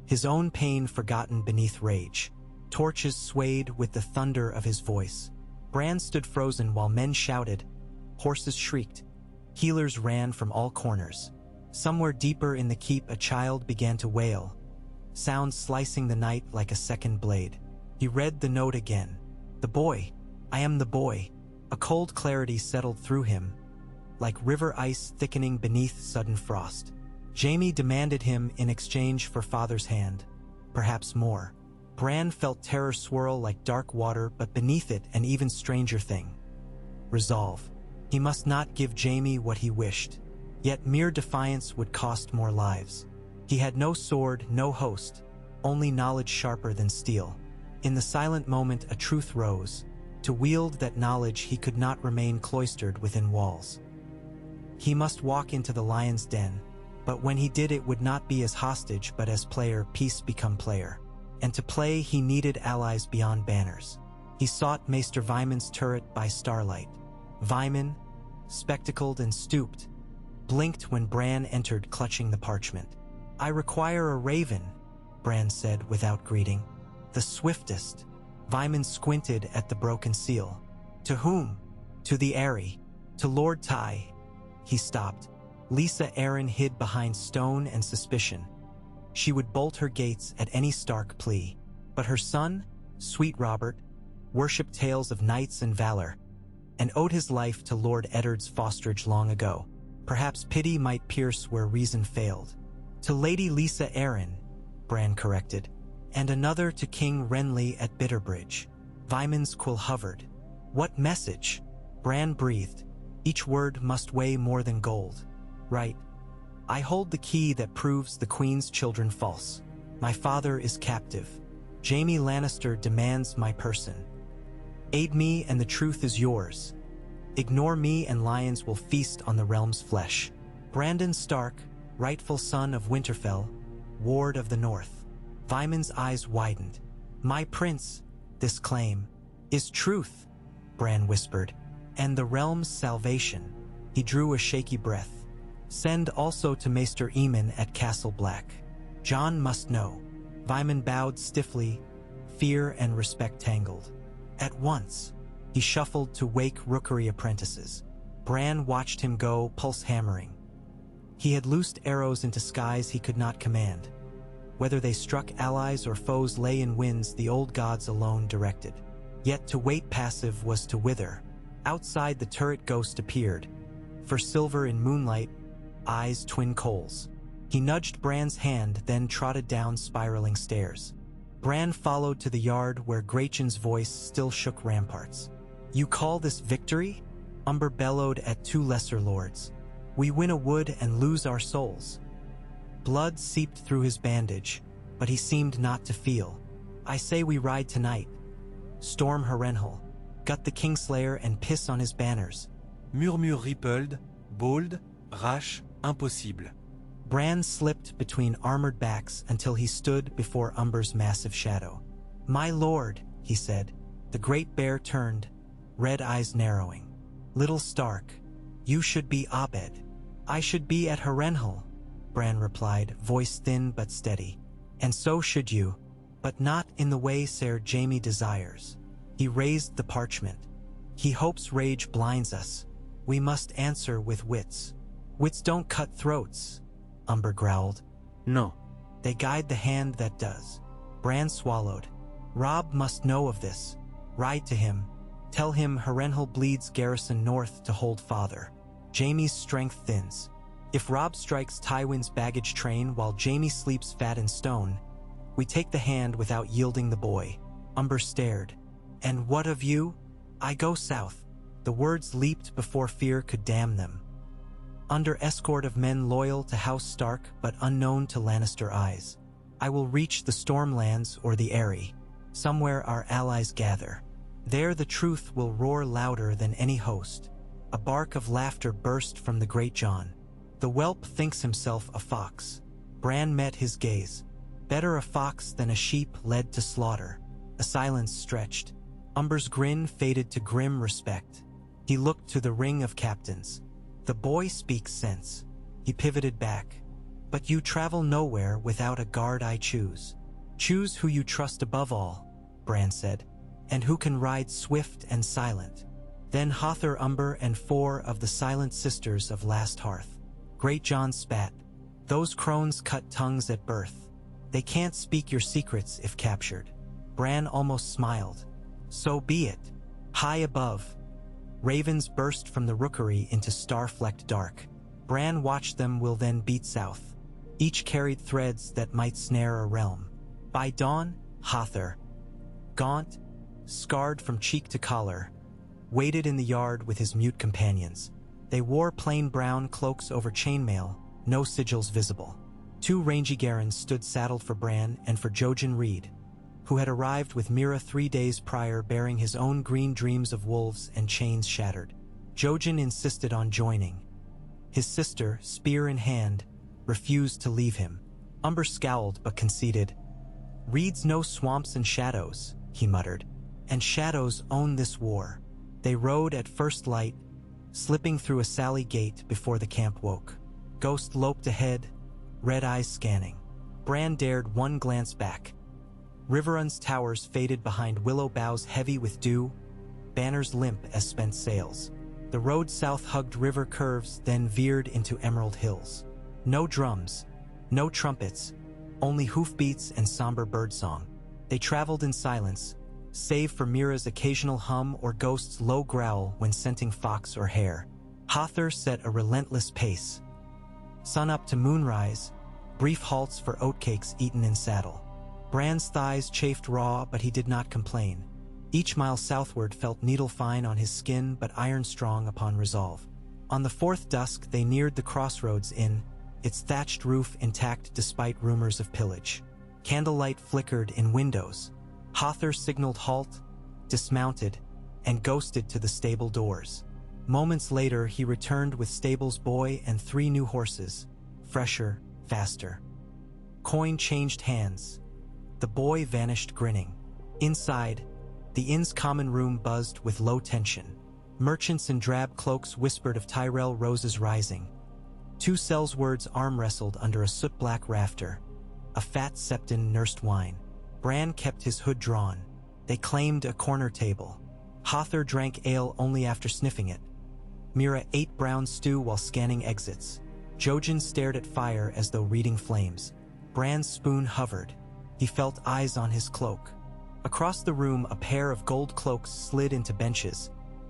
Speaker 1: His own pain forgotten beneath rage. Torches swayed with the thunder of his voice. Bran stood frozen while men shouted. Horses shrieked. Healers ran from all corners. Somewhere deeper in the keep a child began to wail, sounds slicing the night like a second blade. He read the note again. The boy. I am the boy. A cold clarity settled through him, like river ice thickening beneath sudden frost. Jaime demanded him in exchange for father's hand, perhaps more. Bran felt terror swirl like dark water, but beneath it an even stranger thing. Resolve. He must not give Jaime what he wished. Yet mere defiance would cost more lives. He had no sword, no host, only knowledge sharper than steel. In the silent moment a truth rose. To wield that knowledge he could not remain cloistered within walls. He must walk into the lion's den, but when he did it would not be as hostage but as player, peace become player. And to play he needed allies beyond banners. He sought Maester Vyman's turret by starlight. Vyman, spectacled and stooped, blinked when Bran entered clutching the parchment. I require a raven, Bran said without greeting. The swiftest. Vyman squinted at the broken seal. To whom? To the Eyrie. To Lord Ty. He stopped. Lisa Arryn hid behind stone and suspicion. She would bolt her gates at any Stark plea. But her son, sweet Robert, worshipped tales of knights and valor, and owed his life to Lord Eddard's fosterage long ago. Perhaps pity might pierce where reason failed. To Lady Lisa Arryn, Bran corrected, and another to King Renley at Bitterbridge. Vyman's quill hovered. What message? Bran breathed. Each word must weigh more than gold. Right. I hold the key that proves the Queen's children false. My father is captive. Jaime Lannister demands my person. Aid me and the truth is yours. Ignore me and lions will feast on the realm's flesh. Brandon Stark, rightful son of Winterfell, ward of the North. Vyman's eyes widened. My prince, this claim, is truth, Bran whispered, and the realm's salvation. He drew a shaky breath. Send also to Maester Aemon at Castle Black. Jon must know. Vyman bowed stiffly, fear and respect tangled. At once, he shuffled to wake rookery apprentices. Bran watched him go, pulse hammering. He had loosed arrows into skies he could not command. Whether they struck allies or foes lay in winds the old gods alone directed. Yet to wait passive was to wither. Outside the turret ghost appeared. For silver in moonlight, eyes twin coals. He nudged Bran's hand, then trotted down spiraling stairs. Bran followed to the yard where Grachan's voice still shook ramparts. You call this victory? Umber bellowed at two lesser lords. We win a wood and lose our souls. Blood seeped through his bandage, but he seemed not to feel. I say we ride tonight. Storm Harrenhal, gut the Kingslayer and piss on his banners.
Speaker 2: Murmure rippled, bold, rash, impossible.
Speaker 1: Bran slipped between armored backs until he stood before Umber's massive shadow. My lord, he said. The great bear turned, red eyes narrowing. Little Stark, you should be Abed. I should be at Harrenhal, Bran replied, voice thin but steady. And so should you, but not in the way Ser Jaime desires. He raised the parchment. He hopes rage blinds us. We must answer with wits. Wits don't cut throats, Umber growled.
Speaker 2: No.
Speaker 1: They guide the hand that does. Bran swallowed. Robb must know of this. Ride to him. Tell him Harrenhal bleeds garrison north to hold father. Jaime's strength thins. If Robb strikes Tywin's baggage train while Jaime sleeps fat in stone, we take the hand without yielding the boy. Umber stared. And what of you? I go south. The words leaped before fear could damn them. Under escort of men loyal to House Stark but unknown to Lannister eyes. I will reach the Stormlands or the Eyrie, somewhere our allies gather. There the truth will roar louder than any host. A bark of laughter burst from the great Jon. The whelp thinks himself a fox. Bran met his gaze. Better a fox than a sheep led to slaughter. A silence stretched. Umber's grin faded to grim respect. He looked to the ring of captains. The boy speaks sense. He pivoted back. But you travel nowhere without a guard I choose. Choose who you trust above all, Bran said, and who can ride swift and silent. Then Hother Umber and 4 of the silent sisters of Last Hearth. Great Jon spat. Those crones cut tongues at birth. They can't speak your secrets if captured. Bran almost smiled. So be it. High above, ravens burst from the rookery into star-flecked dark. Bran watched them will then beat south. Each carried threads that might snare a realm. By dawn, Hother, gaunt, scarred from cheek to collar, waited in the yard with his mute companions. They wore plain brown cloaks over chainmail, no sigils visible. 2 rangy Garrons stood saddled for Bran and for Jojen Reed, who had arrived with Mira 3 days prior bearing his own green dreams of wolves and chains shattered. Jojen insisted on joining. His sister, spear in hand, refused to leave him. Umber scowled but conceded. Reeds know swamps and shadows, he muttered, and shadows own this war. They rode at first light, slipping through a sally gate before the camp woke. Ghost loped ahead, red eyes scanning. Bran dared one glance back. Riverrun's towers faded behind willow boughs heavy with dew, banners limp as spent sails. The road south hugged river curves, then veered into emerald hills. No drums, no trumpets, only hoofbeats and somber birdsong. They traveled in silence, save for Mira's occasional hum or Ghost's low growl when scenting fox or hare. Hother set a relentless pace. Sun up to moonrise, brief halts for oatcakes eaten in saddle. Bran's thighs chafed raw, but he did not complain. Each mile southward felt needle-fine on his skin, but iron-strong upon resolve. On the fourth dusk, they neared the crossroads inn, its thatched roof intact despite rumors of pillage. Candlelight flickered in windows. Hother signaled halt, dismounted, and ghosted to the stable doors. Moments later, he returned with stable's boy and 3 new horses, fresher, faster. Coin changed hands. The boy vanished grinning. Inside, the inn's common room buzzed with low tension. Merchants in drab cloaks whispered of Tyrell Rose's rising. 2 Sellswords arm-wrestled under a soot-black rafter. A fat septon nursed wine. Bran kept his hood drawn. They claimed a corner table. Hother drank ale only after sniffing it. Mira ate brown stew while scanning exits. Jojen stared at fire as though reading flames. Bran's spoon hovered. He felt eyes on his cloak. Across the room, a pair of gold cloaks slid into benches,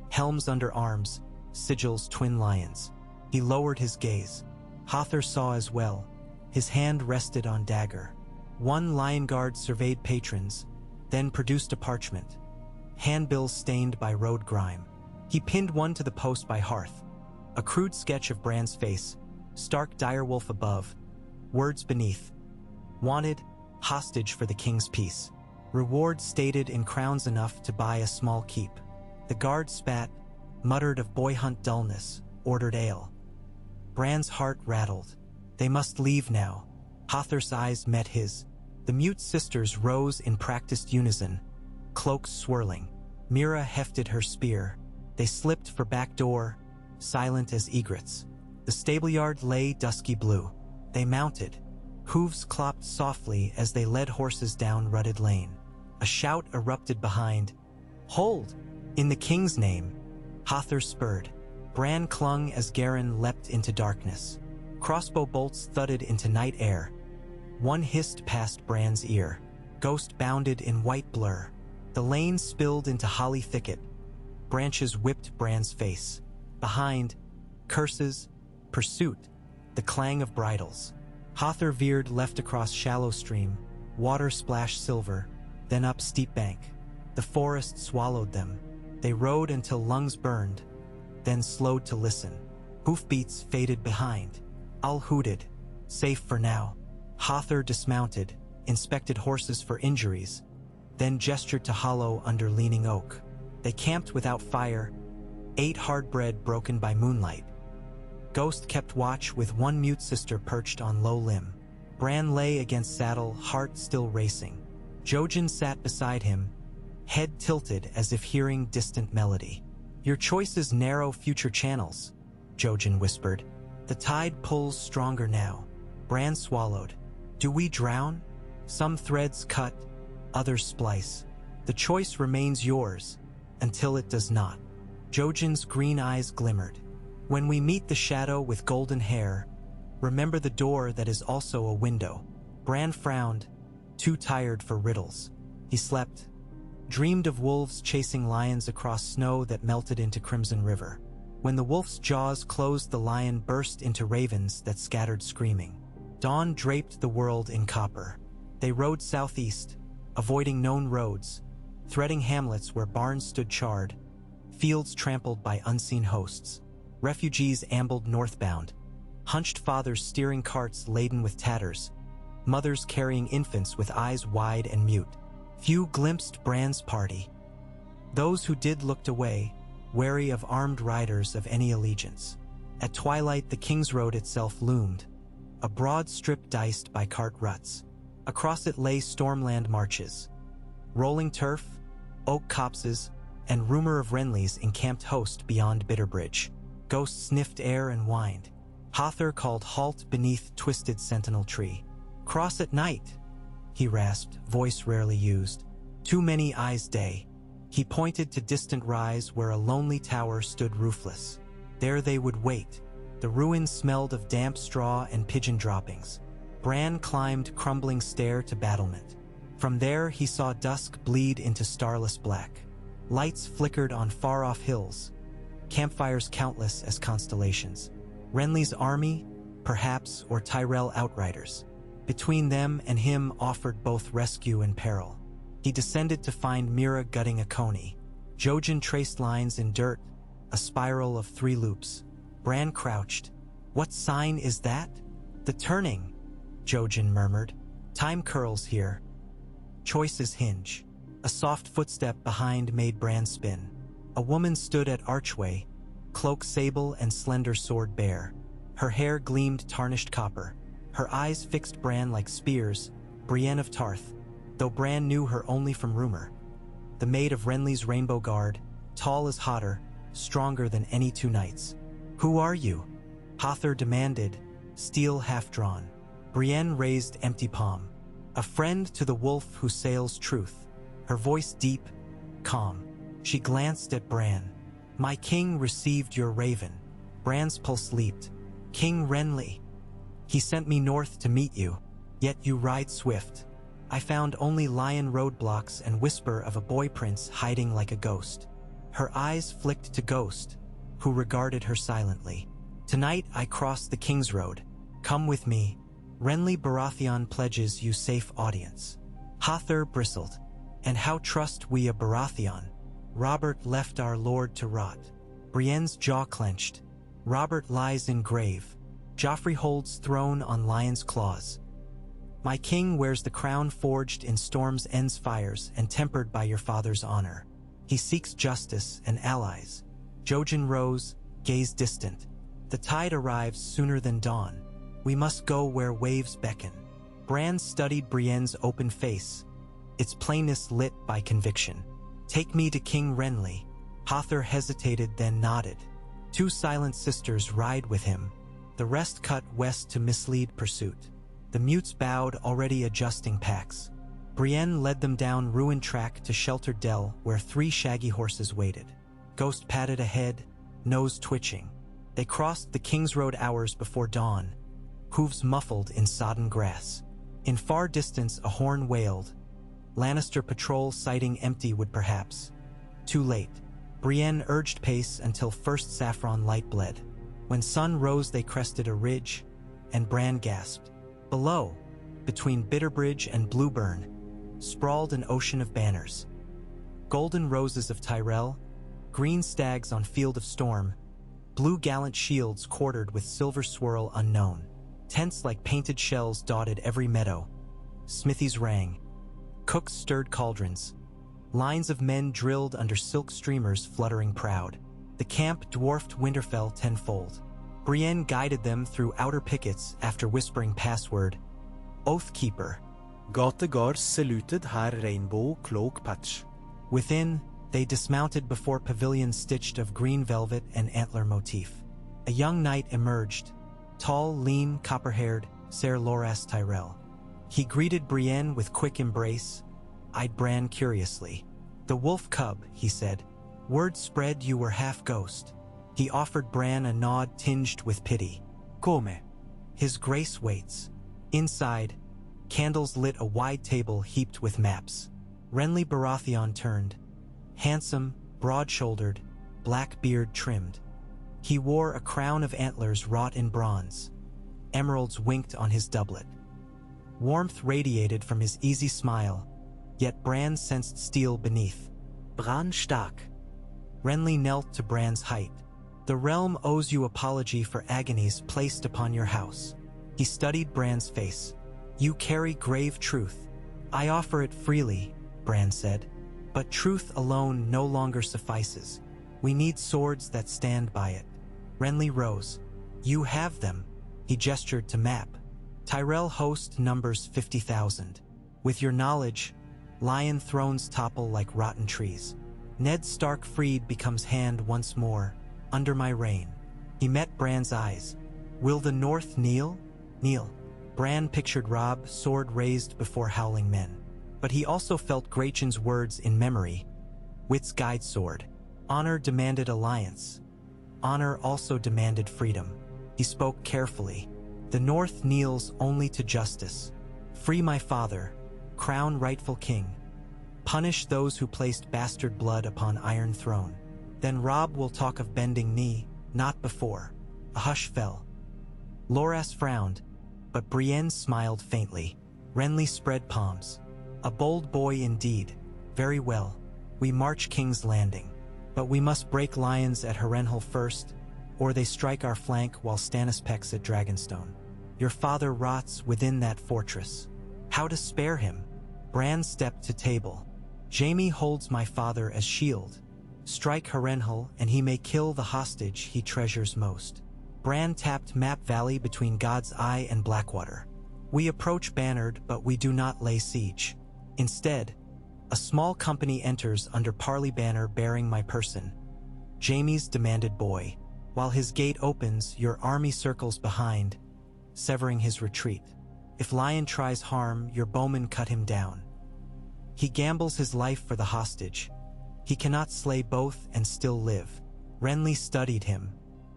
Speaker 1: helms under arms, sigils twin lions. He lowered his gaze. Hother saw as well. His hand rested on dagger. 1 lion guard surveyed patrons, then produced a parchment. Handbills stained by road grime. He pinned one to the post by hearth. A crude sketch of Bran's face, stark direwolf above, words beneath. Wanted, hostage for the king's peace. Reward stated in crowns enough to buy a small keep. The guard spat, muttered of boy hunt dullness, ordered ale. Bran's heart rattled. They must leave now. Hother's eyes met his. The mute sisters rose in practiced unison, cloaks swirling. Mira hefted her spear. They slipped for back door, silent as egrets. The stableyard lay dusky blue. They mounted. Hooves clopped softly as they led horses down rutted lane. A shout erupted behind. Hold! In the king's name! Hother spurred. Bran clung as Garen leapt into darkness. Crossbow bolts thudded into night air. One hissed past Bran's ear. Ghost bounded in white blur. The lane spilled into holly thicket. Branches whipped Bran's face. Behind, curses, pursuit, the clang of bridles. Hother veered left across shallow stream, water splashed silver, then up steep bank. The forest swallowed them. They rode until lungs burned, then slowed to listen. Hoofbeats faded behind. All hooted, safe for now. Hother dismounted, inspected horses for injuries, then gestured to hollow under leaning oak. They camped without fire, ate hard bread broken by moonlight. Ghost kept watch with 1 mute sister perched on low limb. Bran lay against saddle, heart still racing. Jojen sat beside him, head tilted as if hearing distant melody. Your choices narrow future channels, Jojen whispered. The tide pulls stronger now. Bran swallowed. Do we drown? Some threads cut, others splice. The choice remains yours, until it does not. Jojen's green eyes glimmered. When we meet the shadow with golden hair, remember the door that is also a window. Bran frowned, too tired for riddles. He slept, dreamed of wolves chasing lions across snow that melted into crimson river. When the wolf's jaws closed, the lion burst into ravens that scattered screaming. Dawn draped the world in copper. They rode southeast, avoiding known roads, threading hamlets where barns stood charred, fields trampled by unseen hosts. Refugees ambled northbound, hunched fathers steering carts laden with tatters, mothers carrying infants with eyes wide and mute. Few glimpsed Bran's party. Those who did looked away, wary of armed riders of any allegiance. At twilight, the King's Road itself loomed, a broad strip diced by cart ruts. Across it lay Stormland marches, rolling turf, oak copses, and rumor of Renley's encamped host beyond Bitterbridge. Ghost sniffed air and whined. Hother called halt beneath twisted sentinel tree. "Cross at night," he rasped, voice rarely used. "Too many eyes day." He pointed to distant rise where a lonely tower stood roofless. There they would wait. The ruin smelled of damp straw and pigeon droppings. Bran climbed crumbling stair to battlement. From there he saw dusk bleed into starless black. Lights flickered on far-off hills, campfires countless as constellations. Renly's army, perhaps, or Tyrell outriders. Between them and him offered both rescue and peril. He descended to find Mira gutting a coney. Jojen traced lines in dirt, a spiral of 3 loops. Bran crouched. "What sign is that?" "The turning," Jojen murmured. "Time curls here. Choices hinge." A soft footstep behind made Bran spin. A woman stood at archway, cloak sable and slender sword bare. Her hair gleamed tarnished copper. Her eyes fixed Bran like spears, Brienne of Tarth, though Bran knew her only from rumor. The maid of Renly's Rainbow Guard, tall as Hother, stronger than any 2 knights. "Who are you?" Hother demanded, steel half-drawn. Brienne raised empty palm. "A friend to the wolf who sails truth." Her voice deep, calm. She glanced at Bran. "My king received your raven." Bran's pulse leaped. "King Renly. He sent me north to meet you, yet you ride swift." "I found only lion roadblocks and whisper of a boy prince hiding like a ghost." Her eyes flicked to Ghost, who regarded her silently. "Tonight I cross the King's Road. Come with me. Renly Baratheon pledges you safe audience." Hother bristled. "And how trust we a Baratheon? Robert left our lord to rot." Brienne's jaw clenched. "Robert lies in grave. Joffrey holds throne on lion's claws. My king wears the crown forged in Storm's End's fires and tempered by your father's honor. He seeks justice and allies." Jojen rose, gaze distant. "The tide arrives sooner than dawn. We must go where waves beckon." Bran studied Brienne's open face, its plainness lit by conviction. "Take me to King Renly." Hother hesitated, then nodded. 2 silent sisters ride with him. The rest cut west to mislead pursuit. The mutes bowed, already adjusting packs. Brienne led them down ruined track to sheltered dell where 3 shaggy horses waited. Ghost padded ahead, nose twitching. They crossed the King's Road hours before dawn, hooves muffled in sodden grass. In far distance a horn wailed. Lannister patrol sighting empty would perhaps. Too late. Brienne urged pace until first saffron light bled. When sun rose they crested a ridge, and Bran gasped. Below, between Bitterbridge and Blueburn, sprawled an ocean of banners. Golden roses of Tyrell, green stags on field of storm, blue gallant shields quartered with silver swirl unknown. Tents like painted shells dotted every meadow. Smithies rang. Cooks stirred cauldrons. Lines of men drilled under silk streamers fluttering proud. The camp dwarfed Winterfell tenfold. Brienne guided them through outer pickets after whispering password, Oathkeeper.
Speaker 2: Gate guards saluted her rainbow cloak patch.
Speaker 1: Within, they dismounted before pavilions stitched of green velvet and antler motif. A young knight emerged, tall, lean, copper-haired, Ser Loras Tyrell. He greeted Brienne with quick embrace, eyed Bran curiously. The wolf cub, he said. Word spread you were half ghost. He offered Bran a nod tinged with pity. Come. His grace waits. Inside, candles lit a wide table heaped with maps. Renly Baratheon turned. Handsome, broad-shouldered, black beard trimmed. He wore a crown of antlers wrought in bronze. Emeralds winked on his doublet. Warmth radiated from his easy smile, yet Bran sensed steel beneath.
Speaker 2: Bran stark.
Speaker 1: Renly knelt to Bran's height. The realm owes you apology for agonies placed upon your house. He studied Bran's face. You carry grave truth. I offer it freely, Bran said. But truth alone no longer suffices. We need swords that stand by it. Renly rose. You have them. He gestured to map. Tyrell host numbers 50,000. With your knowledge, lion thrones topple like rotten trees. Ned Stark freed becomes hand once more, under my reign. He met Bran's eyes. Will the North kneel? Kneel. Bran pictured Robb, sword raised before howling men. But he also felt Grachan's words in memory. Wit's guide sword. Honor demanded alliance. Honor also demanded freedom. He spoke carefully. The North kneels only to justice. Free my father. Crown rightful king. Punish those who placed bastard blood upon Iron Throne. Then Robb will talk of bending knee, not before. A hush fell. Loras frowned, but Brienne smiled faintly. Renly spread palms. A bold boy indeed. Very well. We march King's Landing. But we must break lions at Harrenhal first, or they strike our flank while Stannis pecks at Dragonstone. Your father rots within that fortress. How to spare him? Bran stepped to table. Jaime holds my father as shield. Strike Harrenhal and he may kill the hostage he treasures most. Bran tapped Map Valley between God's Eye and Blackwater. We approach bannered, but we do not lay siege. Instead, a small company enters under Parley banner bearing my person. Jaime's demanded boy. While his gate opens, your army circles behind, severing his retreat. If Lion tries harm, your bowmen cut him down. He gambles his life for the hostage. He cannot slay both and still live. Renly studied him.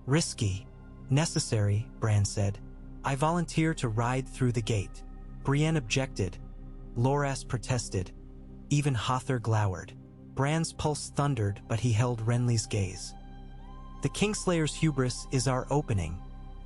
Speaker 1: Risky. Necessary, Bran said. I volunteer to ride through the gate. Brienne objected. Loras protested. Even Hother glowered. Bran's pulse thundered, but he held Renly's gaze. The Kingslayer's hubris is our opening,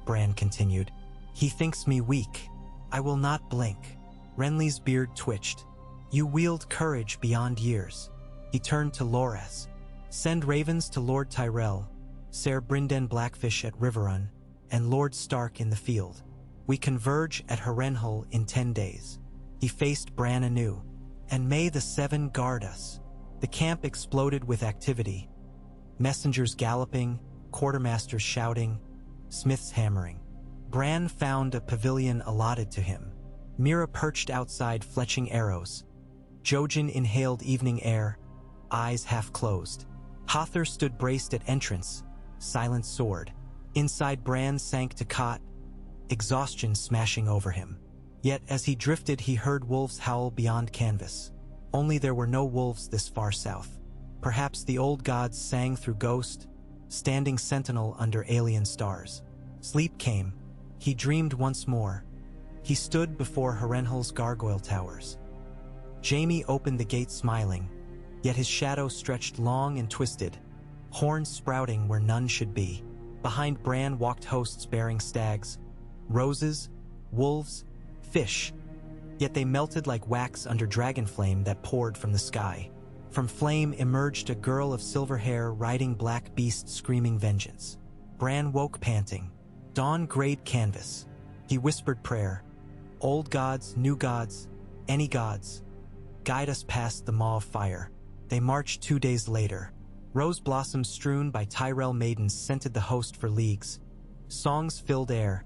Speaker 1: Bran continued. He thinks me weak. I will not blink. Renly's beard twitched. You wield courage beyond years. He turned to Loras. Send ravens to Lord Tyrell, Ser Brynden Blackfish at Riverrun, and Lord Stark in the field. We converge at Harrenhal in 10 days. He faced Bran anew. And may the Seven guard us. The camp exploded with activity. Messengers galloping, quartermasters shouting, smiths hammering. Bran found a pavilion allotted to him. Mira perched outside fletching arrows. Jojen inhaled evening air, eyes half closed. Hother stood braced at entrance, silent sword. Inside Bran sank to cot, exhaustion smashing over him. Yet as he drifted he heard wolves howl beyond canvas. Only there were no wolves this far south. Perhaps the old gods sang through ghost, standing sentinel under alien stars. Sleep came. He dreamed once more. He stood before Harrenhal's gargoyle towers. Jaime opened the gate smiling, yet his shadow stretched long and twisted, horns sprouting where none should be. Behind Bran walked hosts bearing stags, roses, wolves, fish, yet they melted like wax under dragon flame that poured from the sky. From flame emerged a girl of silver hair riding black beasts screaming vengeance. Bran woke panting. Dawn grayed canvas. He whispered prayer. Old gods, new gods, any gods, guide us past the maw of fire. They marched 2 days later. Rose blossoms strewn by Tyrell maidens scented the host for leagues. Songs filled air.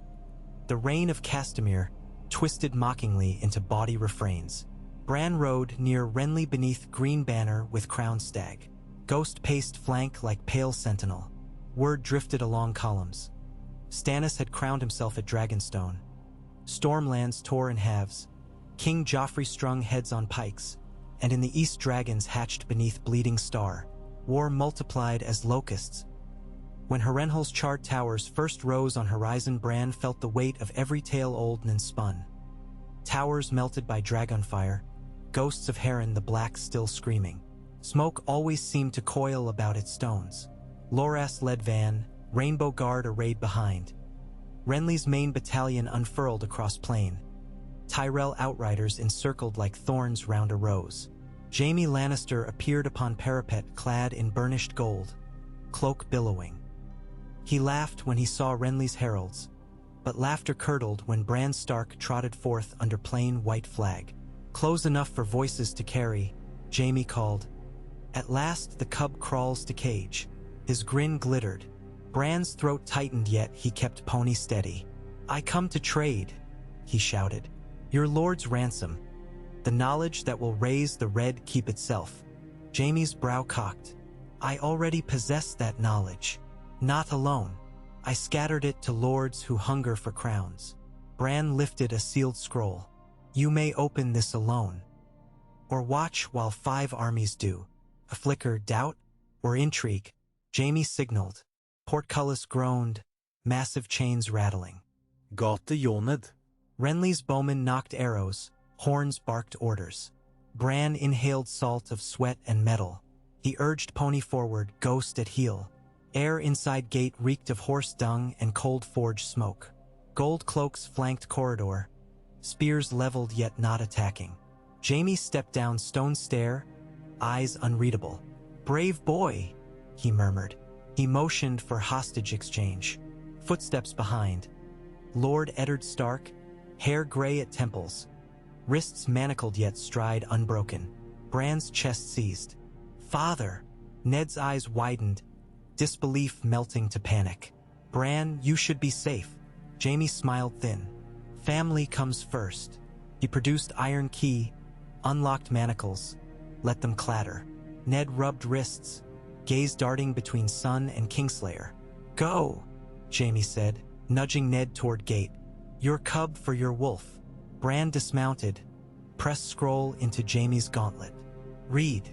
Speaker 1: The reign of Castamere twisted mockingly into bawdy refrains. Bran rode near Renly beneath green banner with crowned stag. Ghost paced flank like pale sentinel. Word drifted along columns. Stannis had crowned himself at Dragonstone. Stormlands tore in halves. King Joffrey strung heads on pikes, and in the east dragons hatched beneath Bleeding Star. War multiplied as locusts. When Harrenhal's charred towers first rose on horizon, Bran felt the weight of every tale old and spun. Towers melted by dragonfire, ghosts of Harren the Black still screaming. Smoke always seemed to coil about its stones. Loras led van, Rainbow Guard arrayed behind. Renly's main battalion unfurled across plain. Tyrell outriders encircled like thorns round a rose. Jaime Lannister appeared upon parapet clad in burnished gold, cloak billowing. He laughed when he saw Renly's heralds, but laughter curdled when Bran Stark trotted forth under plain white flag. Close enough for voices to carry, Jaime called. At last the cub crawls to cage. His grin glittered. Bran's throat tightened, yet he kept pony steady. I come to trade, he shouted. Your lord's ransom. The knowledge that will raise the red keep itself. Jaime's brow cocked. I already possess that knowledge. Not alone. I scattered it to lords who hunger for crowns. Bran lifted a sealed scroll. You may open this alone, or watch while 5 armies do. A flicker, doubt, or intrigue. Jaime signaled. Portcullis groaned, massive chains rattling.
Speaker 2: Gate Joned.
Speaker 1: Renly's bowmen knocked arrows, horns barked orders. Bran inhaled salt of sweat and metal. He urged pony forward, ghost at heel. Air inside gate reeked of horse dung and cold forge smoke. Gold cloaks flanked corridor, spears leveled yet not attacking. Jaime stepped down stone stair, eyes unreadable. Brave boy, he murmured. He motioned for hostage exchange. Footsteps behind. Lord Eddard Stark, hair gray at temples, wrists manacled yet stride unbroken. Bran's chest seized. Father! Ned's eyes widened, disbelief melting to panic. Bran, you should be safe. Jaime smiled thin. Family comes first. He produced iron key, unlocked manacles, let them clatter. Ned rubbed wrists, gaze darting between son and Kingslayer. Go, Jaime said, nudging Ned toward gate. Your cub for your wolf. Bran dismounted, pressed scroll into Jaime's gauntlet. Read.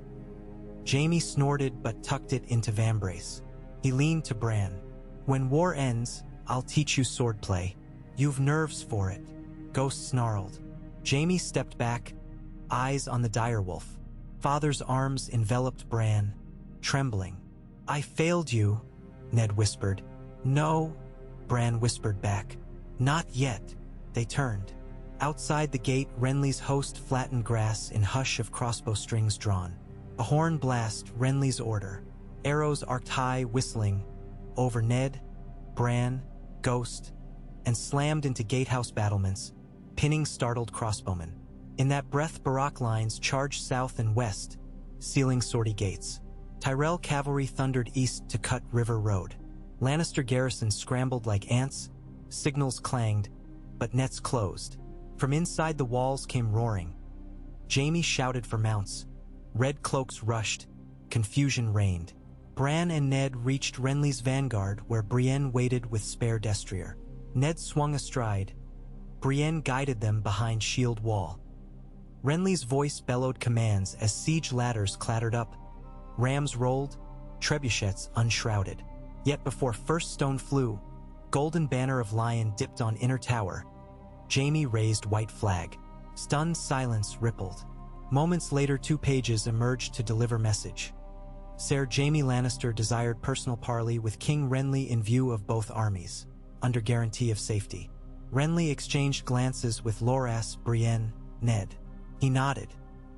Speaker 1: Jaime snorted but tucked it into vambrace. He leaned to Bran. When war ends, I'll teach you swordplay. You've nerves for it. Ghost snarled. Jaime stepped back, eyes on the direwolf. Father's arms enveloped Bran, trembling. I failed you, Ned whispered. No, Bran whispered back. Not yet. They turned. Outside the gate, Renly's host flattened grass in hush of crossbow strings drawn. A horn blast, Renly's order. Arrows arced high, whistling, over Ned, Bran, Ghost, and slammed into gatehouse battlements, pinning startled crossbowmen. In that breath, Barak lines charged south and west, sealing sortie gates. Tyrell cavalry thundered east to cut River Road. Lannister garrisons scrambled like ants, signals clanged, but nets closed. From inside the walls came roaring. Jaime shouted for mounts. Red cloaks rushed. Confusion reigned. Bran and Ned reached Renly's vanguard where Brienne waited with spare destrier. Ned swung astride. Brienne guided them behind shield wall. Renly's voice bellowed commands as siege ladders clattered up. Rams rolled, trebuchets unshrouded. Yet before first stone flew, golden banner of lion dipped on inner tower. Jaime raised white flag. Stunned silence rippled. Moments later, 2 pages emerged to deliver message. Ser Jaime Lannister desired personal parley with King Renly in view of both armies, under guarantee of safety. Renly exchanged glances with Loras, Brienne, Ned. He nodded.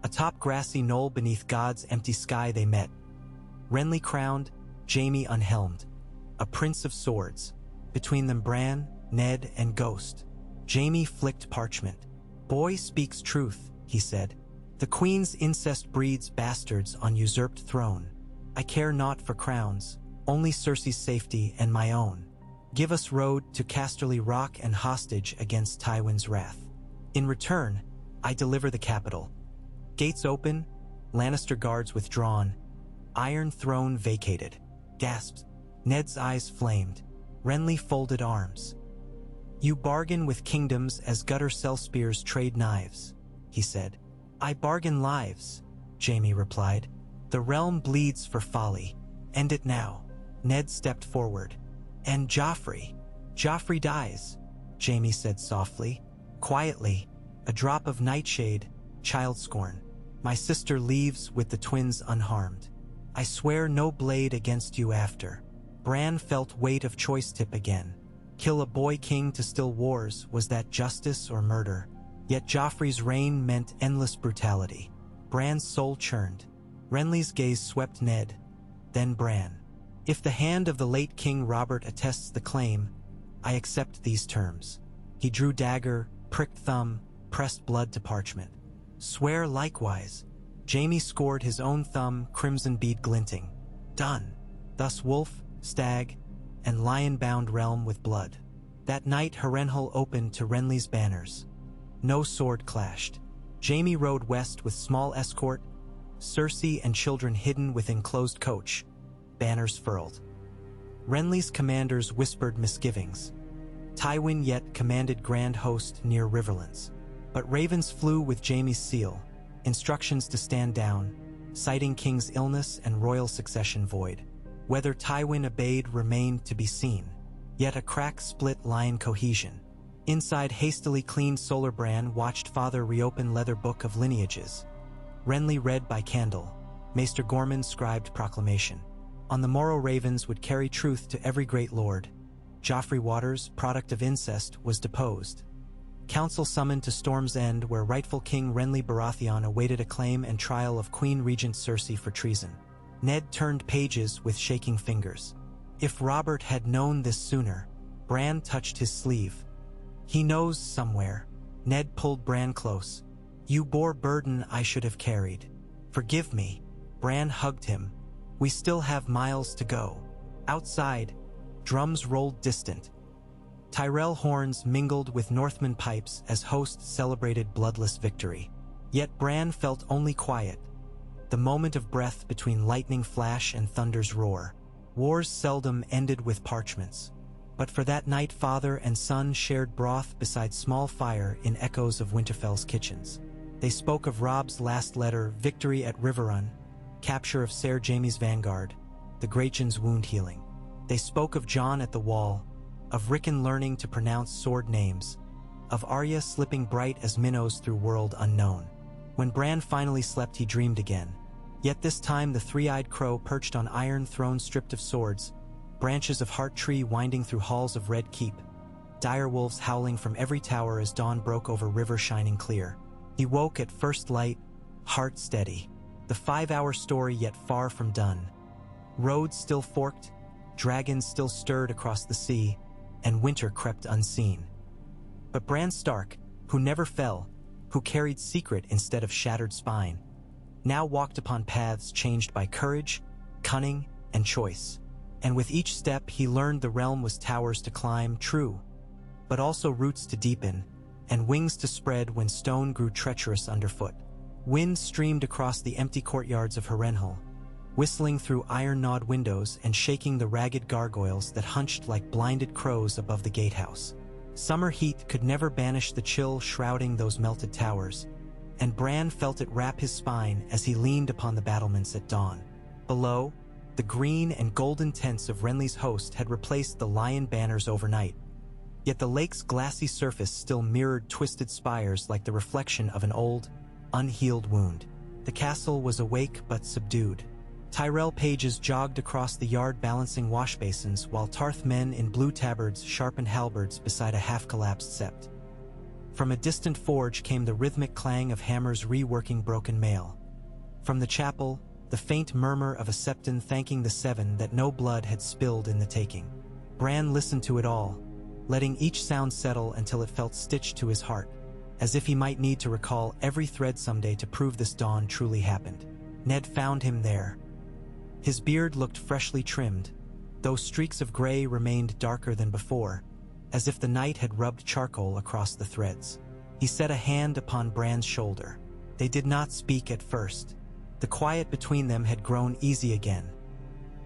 Speaker 1: Atop grassy knoll beneath God's empty sky they met. Renly crowned, Jaime unhelmed. A prince of swords. Between them Bran, Ned, and Ghost. Jaime flicked parchment. Boy speaks truth, he said. The queen's incest breeds bastards on usurped throne. I care not for crowns, only Cersei's safety and my own. Give us road to Casterly Rock and hostage against Tywin's wrath. In return, I deliver the capital. Gates open, Lannister guards withdrawn, Iron Throne vacated. Gasped. Ned's eyes flamed. Renly folded arms. You bargain with kingdoms as gutter sell spears trade knives, he said. I bargain lives, Jaime replied. The realm bleeds for folly. End it now. Ned stepped forward. And Joffrey. Joffrey dies, Jaime said softly. Quietly, a drop of nightshade, child scorn. My sister leaves with the twins unharmed. I swear no blade against you after. Bran felt weight of choice tip again. Kill a boy king to still wars, was that justice or murder? Yet Joffrey's reign meant endless brutality. Bran's soul churned. Renly's gaze swept Ned, then Bran. If the hand of the late King Robert attests the claim, I accept these terms. He drew dagger, pricked thumb, pressed blood to parchment. Swear likewise. Jaime scored his own thumb, crimson bead glinting. Done. Thus wolf, stag, and lion bound realm with blood. That night Harrenhal opened to Renly's banners. No sword clashed. Jaime rode west with small escort, Cersei and children hidden within closed coach, banners furled. Renly's commanders whispered misgivings. Tywin yet commanded Grand Host near Riverlands. But ravens flew with Jaime's seal, instructions to stand down, citing King's illness and royal succession void. Whether Tywin obeyed remained to be seen, yet a crack split lion cohesion. Inside hastily cleaned Solar Bran watched father reopen leather book of lineages. Renly read by candle, Maester Gorman scribed proclamation. On the morrow ravens would carry truth to every great lord. Joffrey Waters, product of incest, was deposed. Council summoned to Storm's End where rightful King Renly Baratheon awaited acclaim and trial of Queen Regent Cersei for treason. Ned turned pages with shaking fingers. If Robert had known this sooner. Bran touched his sleeve. He knows somewhere. Ned pulled Bran close. You bore burden I should have carried. Forgive me. Bran hugged him. We still have miles to go. Outside, drums rolled distant. Tyrell horns mingled with Northman pipes as hosts celebrated bloodless victory. Yet Bran felt only quiet. The moment of breath between lightning flash and thunder's roar. Wars seldom ended with parchments. But for that night father and son shared broth beside small fire in echoes of Winterfell's kitchens. They spoke of Robb's last letter, victory at Riverrun, capture of Ser Jaime's vanguard, the Greyjohn's wound healing. They spoke of Jon at the wall, of Rickon learning to pronounce sword names, of Arya slipping bright as minnows through world unknown. When Bran finally slept he dreamed again. Yet this time the three-eyed crow perched on iron throne stripped of swords, branches of heart tree winding through halls of Red Keep, dire wolves howling from every tower as dawn broke over river shining clear. He woke at first light, heart steady. The 5-hour story yet far from done. Roads still forked, dragons still stirred across the sea, and winter crept unseen. But Bran Stark, who never fell, who carried secret instead of shattered spine, now walked upon paths changed by courage, cunning, and choice. And with each step he learned the realm was towers to climb, true, but also roots to deepen, and wings to spread when stone grew treacherous underfoot. Wind streamed across the empty courtyards of Harrenhal, whistling through iron-gnawed windows and shaking the ragged gargoyles that hunched like blinded crows above the gatehouse. Summer heat could never banish the chill shrouding those melted towers, and Bran felt it wrap his spine as he leaned upon the battlements at dawn. Below, the green and golden tents of Renly's host had replaced the lion banners overnight, yet the lake's glassy surface still mirrored twisted spires like the reflection of an old, unhealed wound. The castle was awake but subdued. Tyrell pages jogged across the yard balancing wash basins while Tarth men in blue tabards sharpened halberds beside a half-collapsed sept. From a distant forge came the rhythmic clang of hammers reworking broken mail. From the chapel, the faint murmur of a septon thanking the seven that no blood had spilled in the taking. Bran listened to it all, letting each sound settle until it felt stitched to his heart, as if he might need to recall every thread someday to prove this dawn truly happened. Ned found him there. His beard looked freshly trimmed, though streaks of gray remained darker than before, as if the night had rubbed charcoal across the threads. He set a hand upon Bran's shoulder. They did not speak at first. The quiet between them had grown easy again.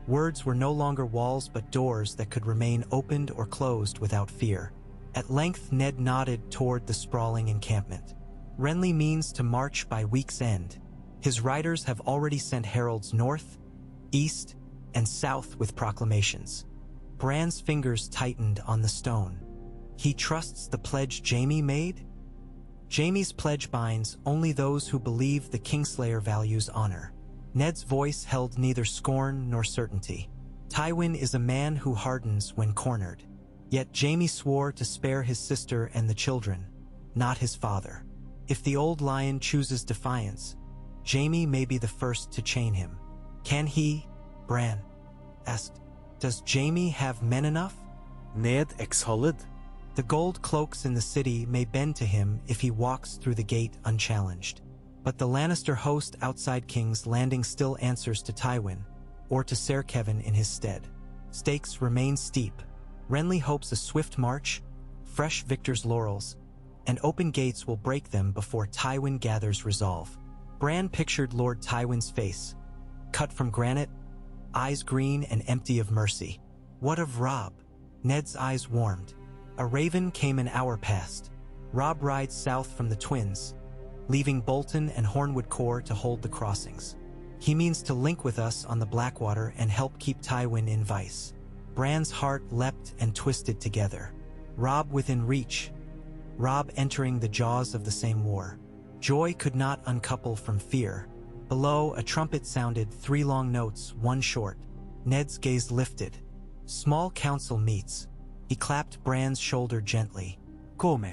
Speaker 1: Words were no longer walls but doors that could remain opened or closed without fear. At length Ned nodded toward the sprawling encampment. Renly means to march by week's end. His riders have already sent heralds north, east, and south with proclamations. Bran's fingers tightened on the stone. He trusts the pledge Jaime made? Jaime's pledge binds only those who believe the Kingslayer values honor. Ned's voice held neither scorn nor certainty. Tywin is a man who hardens when cornered. Yet Jaime swore to spare his sister and the children, not his father. If the old lion chooses defiance, Jaime may be the first to chain him. Can he? Bran asked. Does Jaime have men enough?
Speaker 2: Ned exhaled.
Speaker 1: The gold cloaks in the city may bend to him if he walks through the gate unchallenged. But the Lannister host outside King's Landing still answers to Tywin, or to Ser Kevan in his stead. Stakes remain steep. Renly hopes a swift march, fresh victor's laurels, and open gates will break them before Tywin gathers resolve. Bran pictured Lord Tywin's face, cut from granite, eyes green and empty of mercy. What of Robb? Ned's eyes warmed. A raven came an hour past. Robb rides south from the Twins, leaving Bolton and Hornwood Core to hold the crossings. He means to link with us on the Blackwater and help keep Tywin in vice. Bran's heart leapt and twisted together. Robb within reach. Robb entering the jaws of the same war. Joy could not uncouple from fear. Below, a trumpet sounded 3 long notes, 1 short. Ned's gaze lifted. Small council meets. He clapped Bran's shoulder gently.
Speaker 2: Come.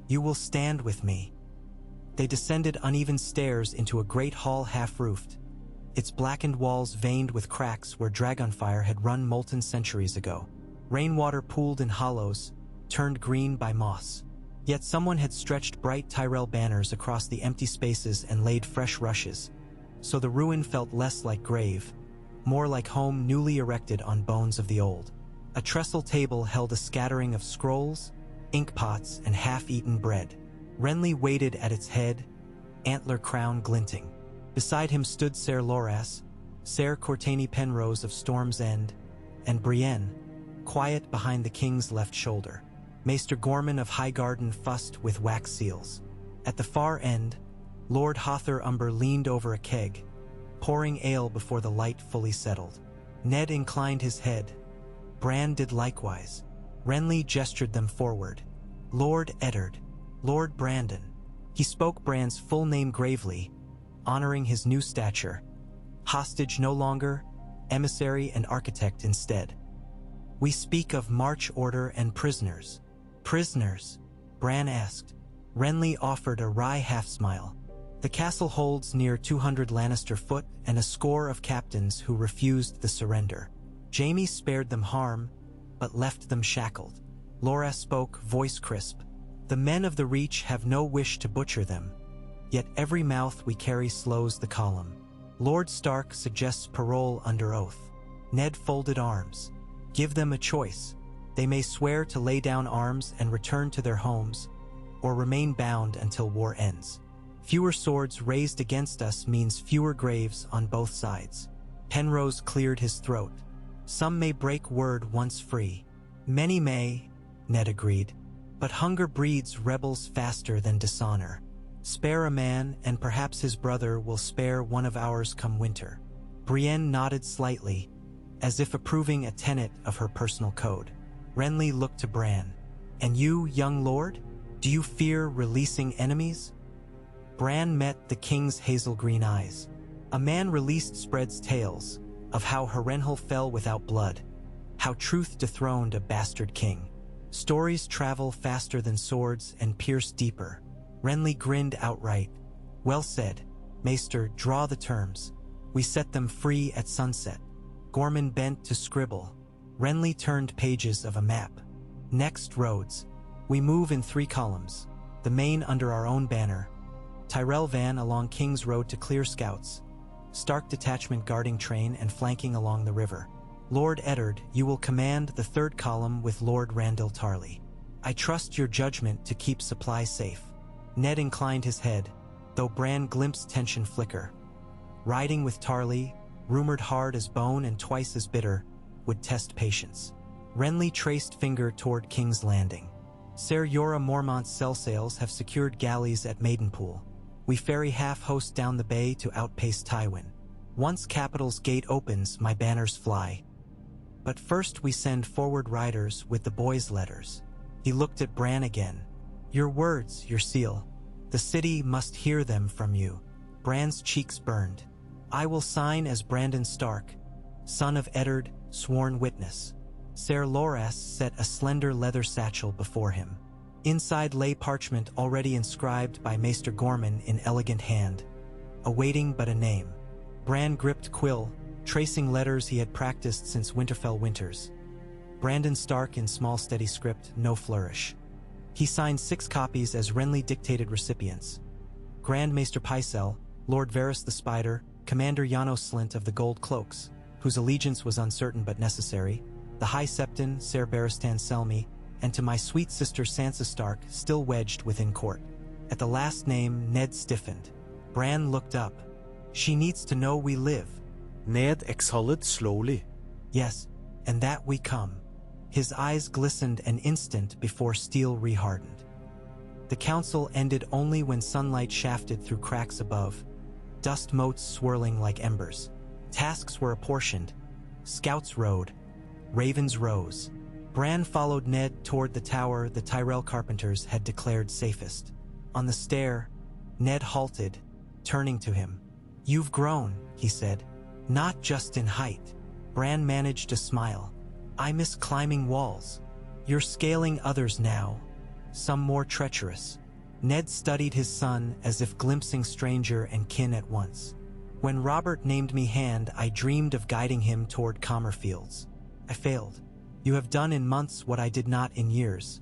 Speaker 1: You will stand with me. They descended uneven stairs into a great hall half-roofed, its blackened walls veined with cracks where dragonfire had run molten centuries ago. Rainwater pooled in hollows, turned green by moss. Yet someone had stretched bright Tyrell banners across the empty spaces and laid fresh rushes, so the ruin felt less like grave, more like home newly erected on bones of the old. A trestle table held a scattering of scrolls, ink pots, and half-eaten bread. Renley waited at its head, antler crown glinting. Beside him stood Ser Loras, Ser Cortany Penrose of Storm's End, and Brienne, quiet behind the king's left shoulder. Maester Gorman of Highgarden fussed with wax seals. At the far end, Lord Hother Umber leaned over a keg, pouring ale before the light fully settled. Ned inclined his head. Bran did likewise. Renly gestured them forward. Lord Eddard, Lord Brandon. He spoke Bran's full name gravely, honoring his new stature. Hostage no longer, emissary and architect instead. We speak of march order and prisoners. Prisoners? Bran asked. Renly offered a wry half-smile. The castle holds near 200 Lannister foot and a score of captains who refused the surrender. Jaime spared them harm, but left them shackled. Loras spoke, voice crisp. The men of the Reach have no wish to butcher them, yet every mouth we carry slows the column. Lord Stark suggests parole under oath. Ned folded arms. Give them a choice. They may swear to lay down arms and return to their homes, or remain bound until war ends. Fewer swords raised against us means fewer graves on both sides. Penrose cleared his throat. Some may break word once free. Many may, Ned agreed. But hunger breeds rebels faster than dishonor. Spare a man, and perhaps his brother will spare one of ours come winter. Brienne nodded slightly, as if approving a tenet of her personal code. Renly looked to Bran. And you, young lord? Do you fear releasing enemies? Bran met the king's hazel-green eyes. A man released spreads tales of how Harrenhal fell without blood, how truth dethroned a bastard king. Stories travel faster than swords and pierce deeper. Renly grinned outright. Well said. Maester, draw the terms. We set them free at sunset. Gorman bent to scribble. Renly turned pages of a map. Next, roads. We move in 3 columns. The main under our own banner. Tyrell van along King's Road to clear scouts. Stark detachment guarding train and flanking along the river. Lord Eddard, you will command the 3rd column with Lord Randall Tarley. I trust your judgment to keep supplies safe. Ned inclined his head, though Bran glimpsed tension flicker. Riding with Tarley, rumored hard as bone and twice as bitter, would test patience. Renly traced finger toward King's Landing. Ser Jorah Mormont's cell sails have secured galleys at Maidenpool. We ferry half-host down the bay to outpace Tywin. Once Capital's gate opens, my banners fly. But first we send forward riders with the boys' letters. He looked at Bran again. Your words, your seal. The city must hear them from you. Bran's cheeks burned. I will sign as Brandon Stark, son of Eddard, sworn witness. Ser Loras set a slender leather satchel before him. Inside lay parchment already inscribed by Maester Gorman in elegant hand, awaiting but a name. Bran gripped quill, tracing letters he had practiced since Winterfell winters. Brandon Stark in small steady script, no flourish. He signed 6 copies as Renly dictated recipients. Grand Maester Pycelle, Lord Varys the Spider, Commander Janos Slint of the Gold Cloaks, whose allegiance was uncertain but necessary, the High Septon, Ser Barristan Selmy, and to my sweet sister Sansa Stark, still wedged within court. At the last name, Ned stiffened. Bran looked up. She needs to know we live.
Speaker 2: Ned exhaled slowly.
Speaker 1: Yes, and that we come." His eyes glistened an instant before steel rehardened. The council ended only when sunlight shafted through cracks above, dust motes swirling like embers. Tasks were apportioned. Scouts rode. Ravens rose. Bran followed Ned toward the tower the Tyrell carpenters had declared safest. On the stair, Ned halted, turning to him. "You've grown," he said. "Not just in height." Bran managed a smile. "I miss climbing walls. You're scaling others now, some more treacherous." Ned studied his son as if glimpsing stranger and kin at once. "When Robert named me Hand, I dreamed of guiding him toward calmer fields. I failed. You have done in months what I did not in years.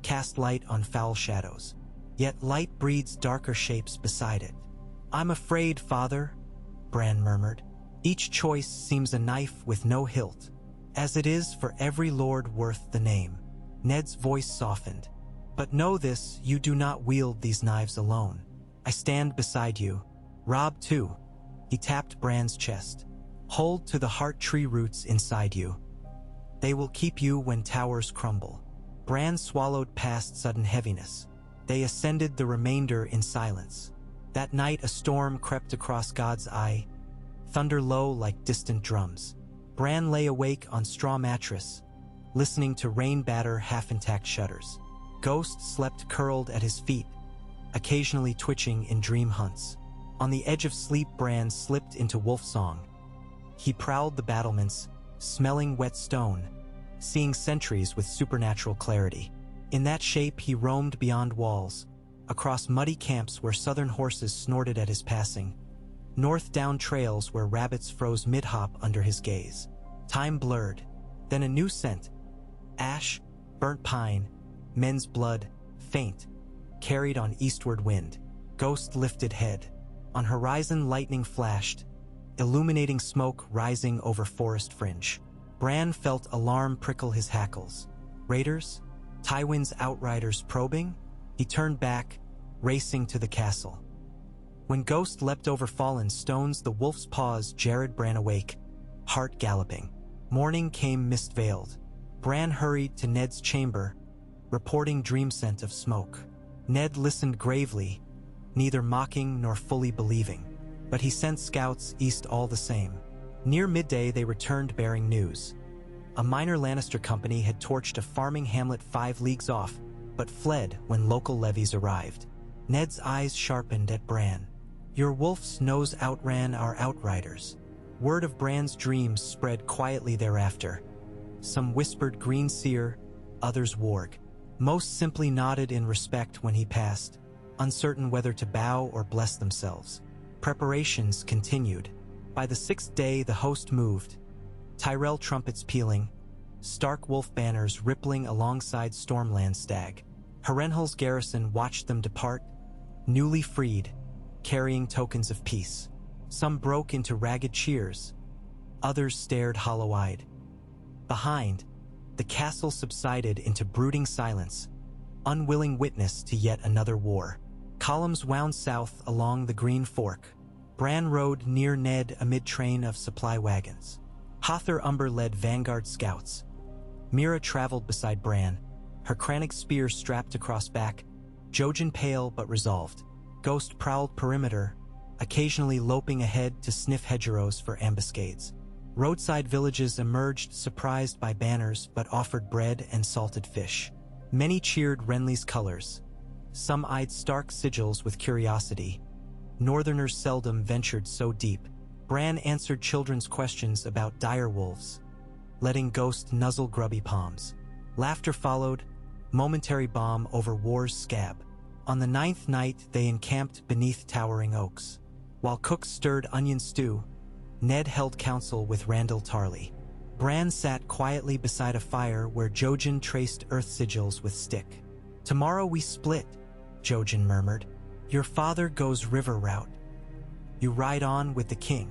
Speaker 1: Cast light on foul shadows. Yet light breeds darker shapes beside it." "I'm afraid, Father," Bran murmured. "Each choice seems a knife with no hilt, as it is for every lord worth the name." Ned's voice softened. "But know this, you do not wield these knives alone. I stand beside you. Rob too." He tapped Bran's chest. "Hold to the heart tree roots inside you. They will keep you when towers crumble." Bran swallowed past sudden heaviness. They ascended the remainder in silence. That night a storm crept across God's eye, thunder low like distant drums. Bran lay awake on straw mattress, listening to rain batter half-intact shutters. Ghost slept curled at his feet, occasionally twitching in dream hunts. On the edge of sleep, Bran slipped into wolf song. He prowled the battlements, smelling wet stone, seeing sentries with supernatural clarity. In that shape he roamed beyond walls, across muddy camps where southern horses snorted at his passing, north down trails where rabbits froze mid-hop under his gaze. Time blurred, then a new scent. Ash, burnt pine, men's blood, faint, carried on eastward wind. Ghost lifted head. On horizon lightning flashed, illuminating smoke rising over forest fringe. Bran felt alarm prickle his hackles. Raiders? Tywin's outriders probing? He turned back, racing to the castle. When Ghost leapt over fallen stones, the wolf's paws jarred Bran awake, heart galloping. Morning came mist-veiled. Bran hurried to Ned's chamber, reporting dream scent of smoke. Ned listened gravely, neither mocking nor fully believing. But he sent scouts east all the same. Near midday they returned bearing news. A minor Lannister company had torched a farming hamlet 5 leagues off, but fled when local levies arrived. Ned's eyes sharpened at Bran. "Your wolf's nose outran our outriders." Word of Bran's dreams spread quietly thereafter. Some whispered green seer, others warg. Most simply nodded in respect when he passed, uncertain whether to bow or bless themselves. Preparations continued. By the 6th day the host moved, Tyrell trumpets pealing, stark wolf banners rippling alongside Stormland Stag. Harrenhal's garrison watched them depart, newly freed, carrying tokens of peace. Some broke into ragged cheers, others stared hollow-eyed. Behind, the castle subsided into brooding silence, unwilling witness to yet another war. Columns wound south along the Green Fork. Bran rode near Ned amid train of supply wagons. Hother Umber led vanguard scouts. Mira traveled beside Bran, her crannic spear strapped across back, Jojen pale but resolved. Ghost prowled perimeter, occasionally loping ahead to sniff hedgerows for ambuscades. Roadside villages emerged surprised by banners but offered bread and salted fish. Many cheered Renly's colors. Some eyed stark sigils with curiosity. Northerners seldom ventured so deep. Bran answered children's questions about dire wolves, letting Ghost nuzzle grubby palms. Laughter followed, momentary balm over war's scab. On the 9th night they encamped beneath towering oaks. While cooks stirred onion stew, Ned held counsel with Randyll Tarly. Bran sat quietly beside a fire where Jojen traced earth sigils with stick. "Tomorrow we split," Jojen murmured. "Your father goes river route. You ride on with the king.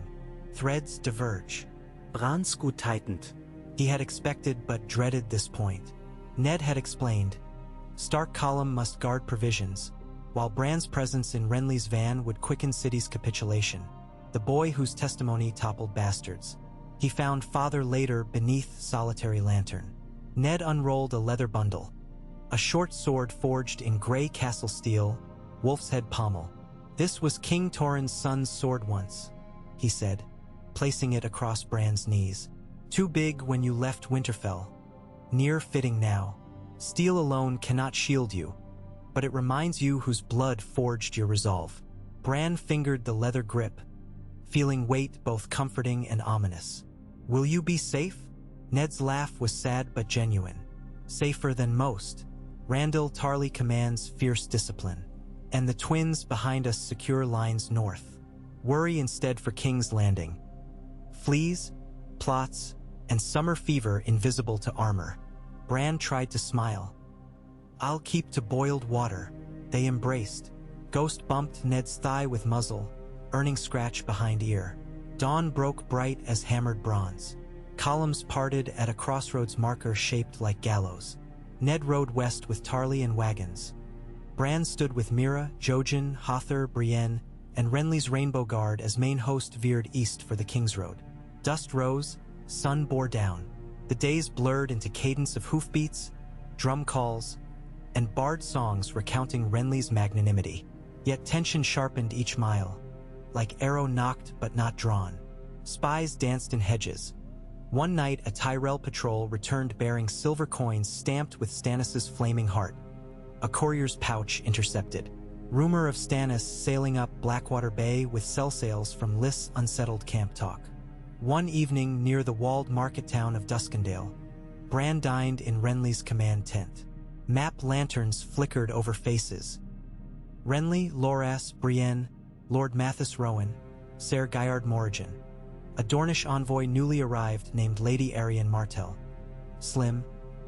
Speaker 1: Threads diverge."
Speaker 2: Brans gut tightened.
Speaker 1: He had expected but dreaded this point. Ned had explained. Stark Column must guard provisions, while Bran's presence in Renly's van would quicken city's capitulation. The boy whose testimony toppled bastards. He found father later beneath solitary lantern. Ned unrolled a leather bundle. A short sword forged in gray castle steel, wolf's head pommel. "This was King Torrhen's son's sword once," he said, placing it across Bran's knees. "Too big when you left Winterfell. Near fitting now. Steel alone cannot shield you, but it reminds you whose blood forged your resolve." Bran fingered the leather grip, feeling weight both comforting and ominous. "Will you be safe?" Ned's laugh was sad but genuine. "Safer than most. Randyll Tarly commands fierce discipline, and the twins behind us secure lines north. Worry instead for King's Landing. Fleas, plots, and summer fever invisible to armor." Bran tried to smile. "I'll keep to boiled water." They embraced. Ghost bumped Ned's thigh with muzzle, earning scratch behind ear. Dawn broke bright as hammered bronze. Columns parted at a crossroads marker shaped like gallows. Ned rode west with Tarly and wagons. Bran stood with Mira, Jojen, Hother, Brienne, and Renly's Rainbow Guard as main host veered east for the King's Road. Dust rose, sun bore down. The days blurred into cadence of hoofbeats, drum calls, and bard songs recounting Renly's magnanimity. Yet tension sharpened each mile, like arrow nocked but not drawn. Spies danced in hedges. One night, a Tyrell patrol returned bearing silver coins stamped with Stannis' flaming heart. A courier's pouch intercepted. Rumor of Stannis sailing up Blackwater Bay with cell sails from Lys' unsettled camp talk. One evening near the walled market town of Duskendale, Bran dined in Renly's command tent. Map lanterns flickered over faces. Renly, Loras, Brienne, Lord Mathis Rowan, Ser Guyard Morrigan. A Dornish envoy newly arrived named Lady Arianne Martell. Slim,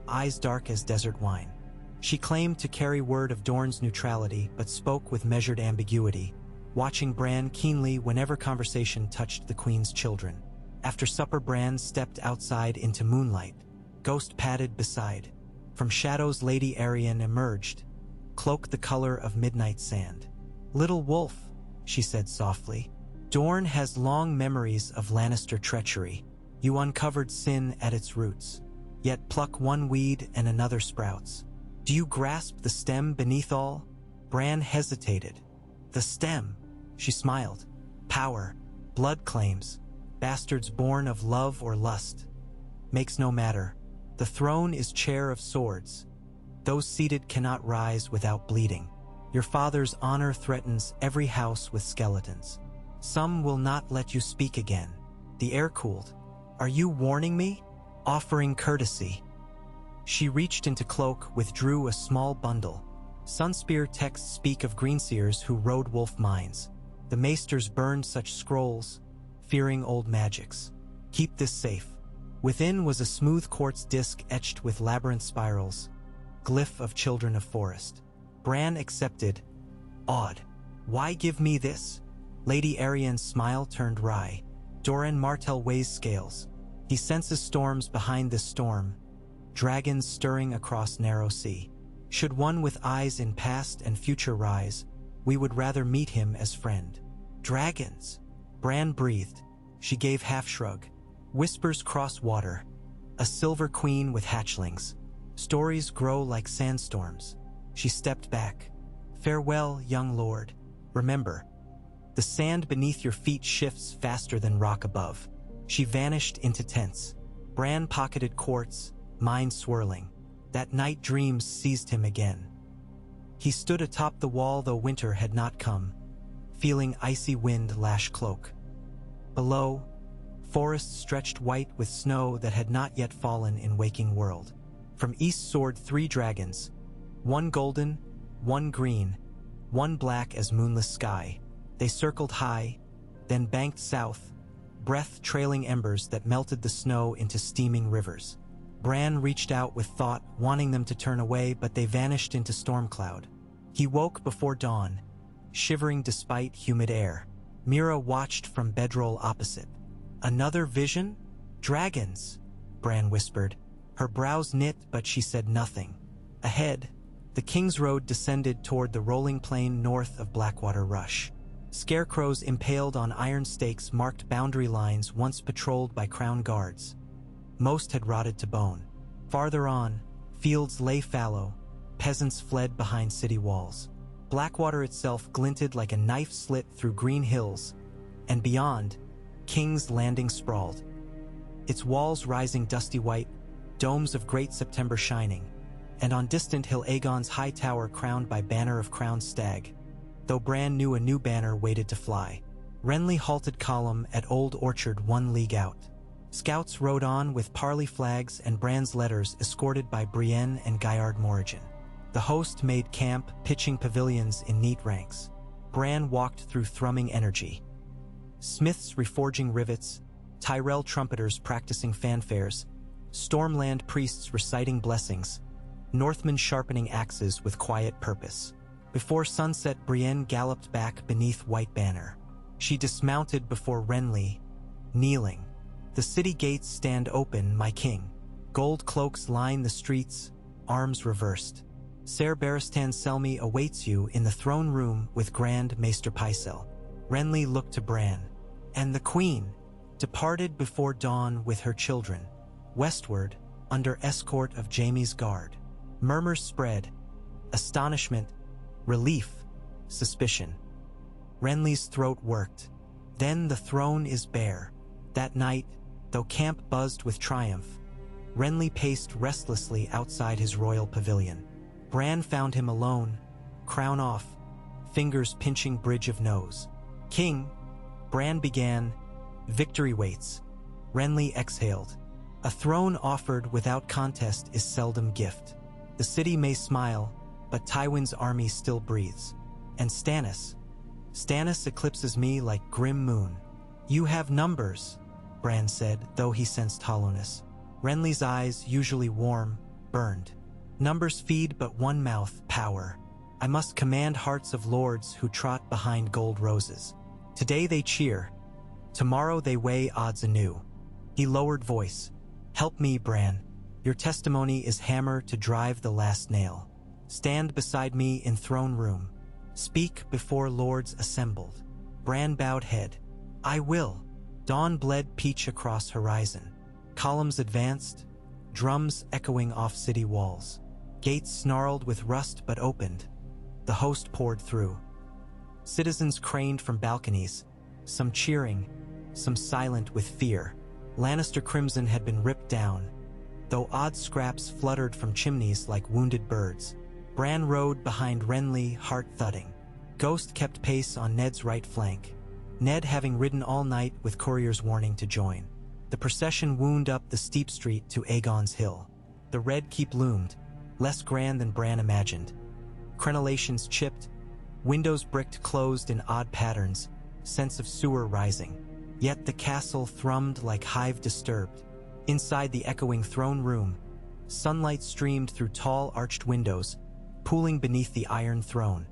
Speaker 1: eyes dark as desert wine. She claimed to carry word of Dorne's neutrality but spoke with measured ambiguity, watching Bran keenly whenever conversation touched the Queen's children. After supper, Bran stepped outside into moonlight. Ghost padded beside. From shadows, Lady Arianne emerged, cloak the color of midnight sand. "Little wolf," she said softly. "Dorne has long memories of Lannister treachery. You uncovered sin at its roots. Yet pluck one weed and another sprouts. Do you grasp the stem beneath all?" Bran hesitated. "The stem," she smiled. "Power, blood claims, bastards born of love or lust. Makes no matter. The throne is chair of swords. Those seated cannot rise without bleeding. Your father's honor threatens every house with skeletons. Some will not let you speak again." The air cooled. "Are you warning me?" "Offering courtesy." She reached into cloak, withdrew a small bundle. Sunspear texts speak of greenseers who rode wolf mines. The maesters burned such scrolls, fearing old magics. "Keep this safe." Within was a smooth quartz disc etched with labyrinth spirals, glyph of children of forest. Bran accepted, awed. "Why give me this?" Lady Arianne's smile turned wry. Doran Martell weighs scales. He senses storms behind this storm, dragons stirring across narrow sea. Should one with eyes in past and future rise, we would rather meet him as friend. "Dragons," Bran breathed. She gave half-shrug. "Whispers cross water. A silver queen with hatchlings. Stories grow like sandstorms." She stepped back. "Farewell, young lord. Remember, the sand beneath your feet shifts faster than rock above." She vanished into tents. Bran pocketed quartz, mind swirling. That night dreams seized him again. He stood atop the wall though winter had not come, feeling icy wind lash cloak. Below, forests stretched white with snow that had not yet fallen in waking world. From east soared 3 dragons, one golden, one green, one black as moonless sky. They circled high, then banked south, breath trailing embers that melted the snow into steaming rivers. Bran reached out with thought, wanting them to turn away, but they vanished into storm cloud. He woke before dawn, shivering despite humid air. Mira watched from bedroll opposite. "Another vision?" "Dragons," Bran whispered. Her brows knit, but she said nothing. Ahead, the King's Road descended toward the rolling plain north of Blackwater Rush. Scarecrows impaled on iron stakes marked boundary lines once patrolled by crown guards. Most had rotted to bone. Farther on, fields lay fallow, peasants fled behind city walls. Blackwater itself glinted like a knife slit through green hills, and beyond, King's Landing sprawled. Its walls rising dusty white, domes of great September shining, and on distant hill Aegon's high tower crowned by banner of crowned stag. Though Bran knew a new banner waited to fly. Renly halted column at Old Orchard 1 league out. Scouts rode on with parley flags and Bran's letters escorted by Brienne and Gaillard Morrigan. The host made camp, pitching pavilions in neat ranks. Bran walked through thrumming energy. Smiths reforging rivets, Tyrell trumpeters practicing fanfares, Stormland priests reciting blessings, Northmen sharpening axes with quiet purpose. Before sunset, Brienne galloped back beneath white banner. She dismounted before Renly, kneeling. The city gates stand open, my king. Gold cloaks line the streets, arms reversed. Ser Barristan Selmy awaits you in the throne room with Grand Maester Pycelle. Renly looked to Bran. And the queen departed before dawn with her children, westward, under escort of Jaime's guard. Murmurs spread, astonishment, relief, suspicion. Renly's throat worked. Then the throne is bare. That night, though camp buzzed with triumph, Renly paced restlessly outside his royal pavilion. Bran found him alone, crown off, fingers pinching bridge of nose. King, Bran began, victory waits. Renly exhaled. A throne offered without contest is seldom gift. The city may smile, but Tywin's army still breathes. And Stannis eclipses me like grim moon. You have numbers, Bran said, though he sensed hollowness. Renly's eyes, usually warm, burned. Numbers feed but one mouth, power. I must command hearts of lords who trot behind gold roses. Today they cheer. Tomorrow they weigh odds anew. He lowered voice. Help me, Bran. Your testimony is hammer to drive the last nail. Stand beside me in throne room. Speak before lords assembled. Bran bowed head. I will. Dawn bled peach across horizon. Columns advanced, drums echoing off city walls. Gates snarled with rust but opened. The host poured through. Citizens craned from balconies, some cheering, some silent with fear. Lannister crimson had been ripped down, though odd scraps fluttered from chimneys like wounded birds. Bran rode behind Renly, heart thudding. Ghost kept pace on Ned's right flank, Ned having ridden all night with couriers warning to join. The procession wound up the steep street to Aegon's Hill. The Red Keep loomed, less grand than Bran imagined. Crenellations chipped, windows bricked closed in odd patterns, sense of sewer rising. Yet the castle thrummed like hive disturbed. Inside the echoing throne room, sunlight streamed through tall arched windows, pooling beneath the iron throne.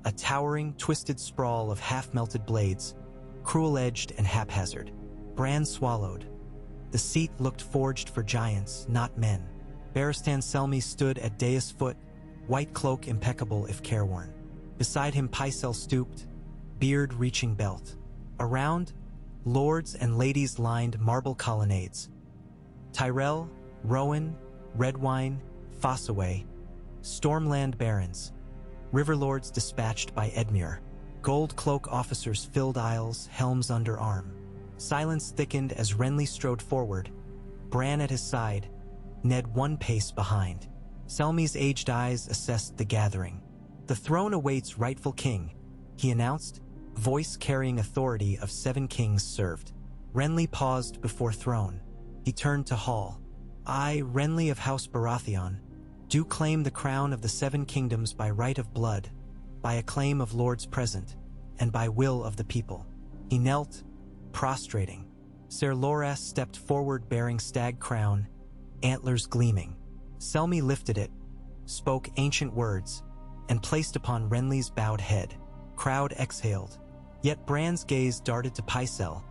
Speaker 1: A towering, twisted sprawl of half-melted blades, cruel-edged and haphazard. Bran swallowed. The seat looked forged for giants, not men. Barristan Selmy stood at dais foot, white cloak impeccable if careworn. Beside him Pycelle stooped, beard reaching belt. Around, lords and ladies lined marble colonnades. Tyrell, Rowan, Redwine, Fossaway, Stormland barons, riverlords dispatched by Edmure. Gold cloak officers filled aisles, helms under arm. Silence thickened as Renly strode forward, Bran at his side, Ned one pace behind. Selmy's aged eyes assessed the gathering. The throne awaits rightful king, he announced, voice carrying authority of 7 kings served. Renly paused before throne. He turned to Hall. I, Renly of House Baratheon, do claim the crown of the 7 kingdoms by right of blood, by acclaim of lords present, and by will of the people. He knelt, prostrating. Ser Loras stepped forward bearing stag crown, antlers gleaming. Selmy lifted it, spoke ancient words, and placed upon Renly's bowed head. Crowd exhaled. Yet Bran's gaze darted to Pycelle.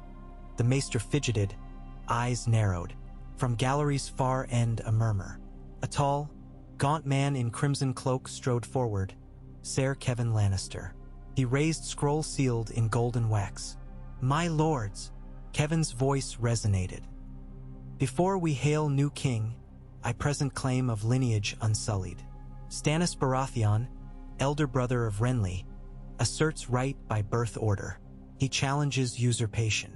Speaker 1: The maester fidgeted, eyes narrowed. From gallery's far end a murmur. A tall, gaunt man in crimson cloak strode forward, Ser Kevan Lannister. He raised scroll sealed in golden wax. "My lords," Kevin's voice resonated. "Before we hail new king, I present claim of lineage unsullied. Stannis Baratheon, elder brother of Renley, asserts right by birth order. He challenges usurpation."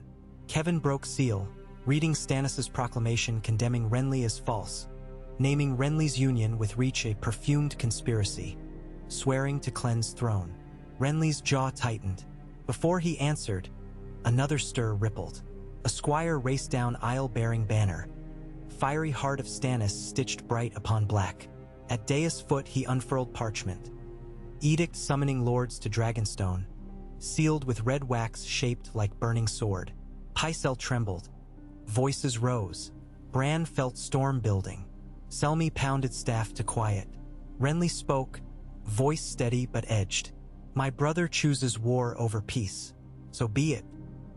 Speaker 1: Kevin broke seal, reading Stannis's proclamation condemning Renley as false, naming Renly's union with Reach a perfumed conspiracy, swearing to cleanse throne. Renly's jaw tightened. Before he answered, another stir rippled. A squire raced down aisle bearing banner, fiery heart of Stannis stitched bright upon black. At dais foot he unfurled parchment, edict summoning lords to Dragonstone, sealed with red wax shaped like burning sword. Pycelle trembled. Voices rose. Bran felt storm building. Selmy pounded staff to quiet. Renly spoke, voice steady but edged. "My brother chooses war over peace. So be it.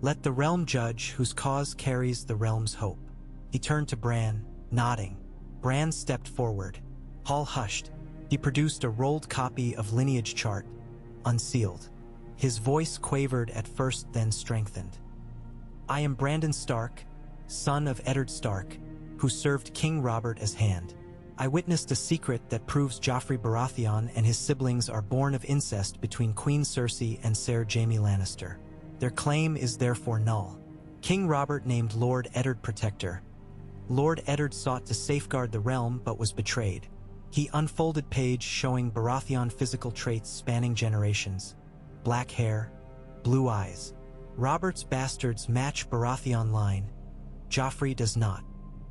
Speaker 1: Let the realm judge whose cause carries the realm's hope." He turned to Bran, nodding. Bran stepped forward. Hall hushed. He produced a rolled copy of lineage chart, unsealed. His voice quavered at first, then strengthened. "I am Brandon Stark, son of Eddard Stark, who served King Robert as hand. I witnessed a secret that proves Joffrey Baratheon and his siblings are born of incest between Queen Cersei and Ser Jaime Lannister. Their claim is therefore null. King Robert named Lord Eddard Protector. Lord Eddard sought to safeguard the realm but was betrayed. He unfolded page showing Baratheon physical traits spanning generations. Black hair, blue eyes. Robert's bastards match Baratheon line. Joffrey does not.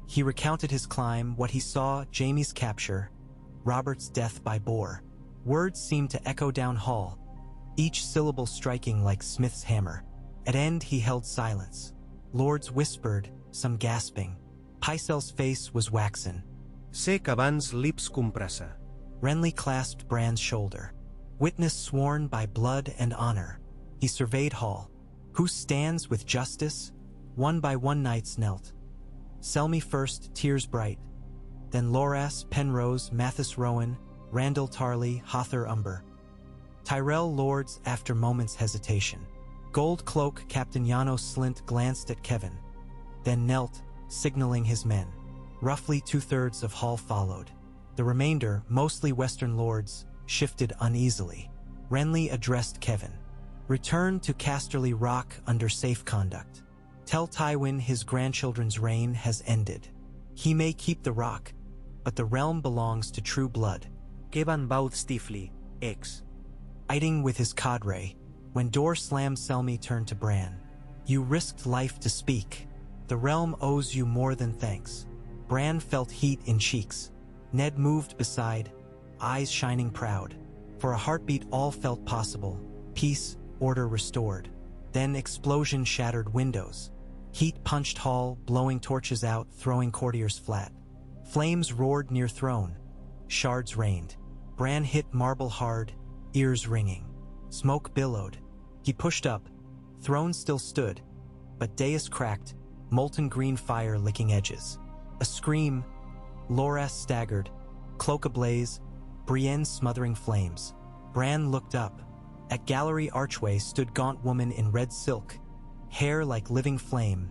Speaker 1: He recounted his climb, what he saw, Jaime's capture, Robert's death by boar. Words seemed to echo down hall, each syllable striking like Smith's hammer. At end he held silence. Lords whispered, some gasping. Pycelle's face was waxen.
Speaker 2: Sec abans lips compressa.
Speaker 1: Renly clasped Bran's shoulder. Witness sworn by blood and honor. He surveyed Hall. Who stands with justice? One by one knights knelt. Selmy first, tears bright. Then Loras, Penrose, Mathis Rowan, Randall Tarley, Hother Umber. Tyrell lords after moments' hesitation. Gold cloak Captain Yano Slint glanced at Kevin, then knelt, signaling his men. Roughly 2/3 of Hall followed. The remainder, mostly Western lords, shifted uneasily. Renly addressed Kevin. "Return to Casterly Rock under safe conduct. Tell Tywin his grandchildren's reign has ended. He may keep the rock, but the realm belongs to true blood."
Speaker 2: Kevan bowed stiffly, X.
Speaker 1: Fighting with his cadre, when door slammed, Selmy turned to Bran. "You risked life to speak. The realm owes you more than thanks." Bran felt heat in cheeks. Ned moved beside, eyes shining proud. For a heartbeat all felt possible. Peace, order restored. Then explosion shattered windows. Heat punched Hall, blowing torches out, throwing courtiers flat. Flames roared near throne. Shards rained. Bran hit marble hard, ears ringing. Smoke billowed. He pushed up. Throne still stood, but dais cracked, molten green fire licking edges. A scream. Loras staggered, cloak ablaze, Brienne smothering flames. Bran looked up. At gallery archway stood gaunt woman in red silk, hair like living flame.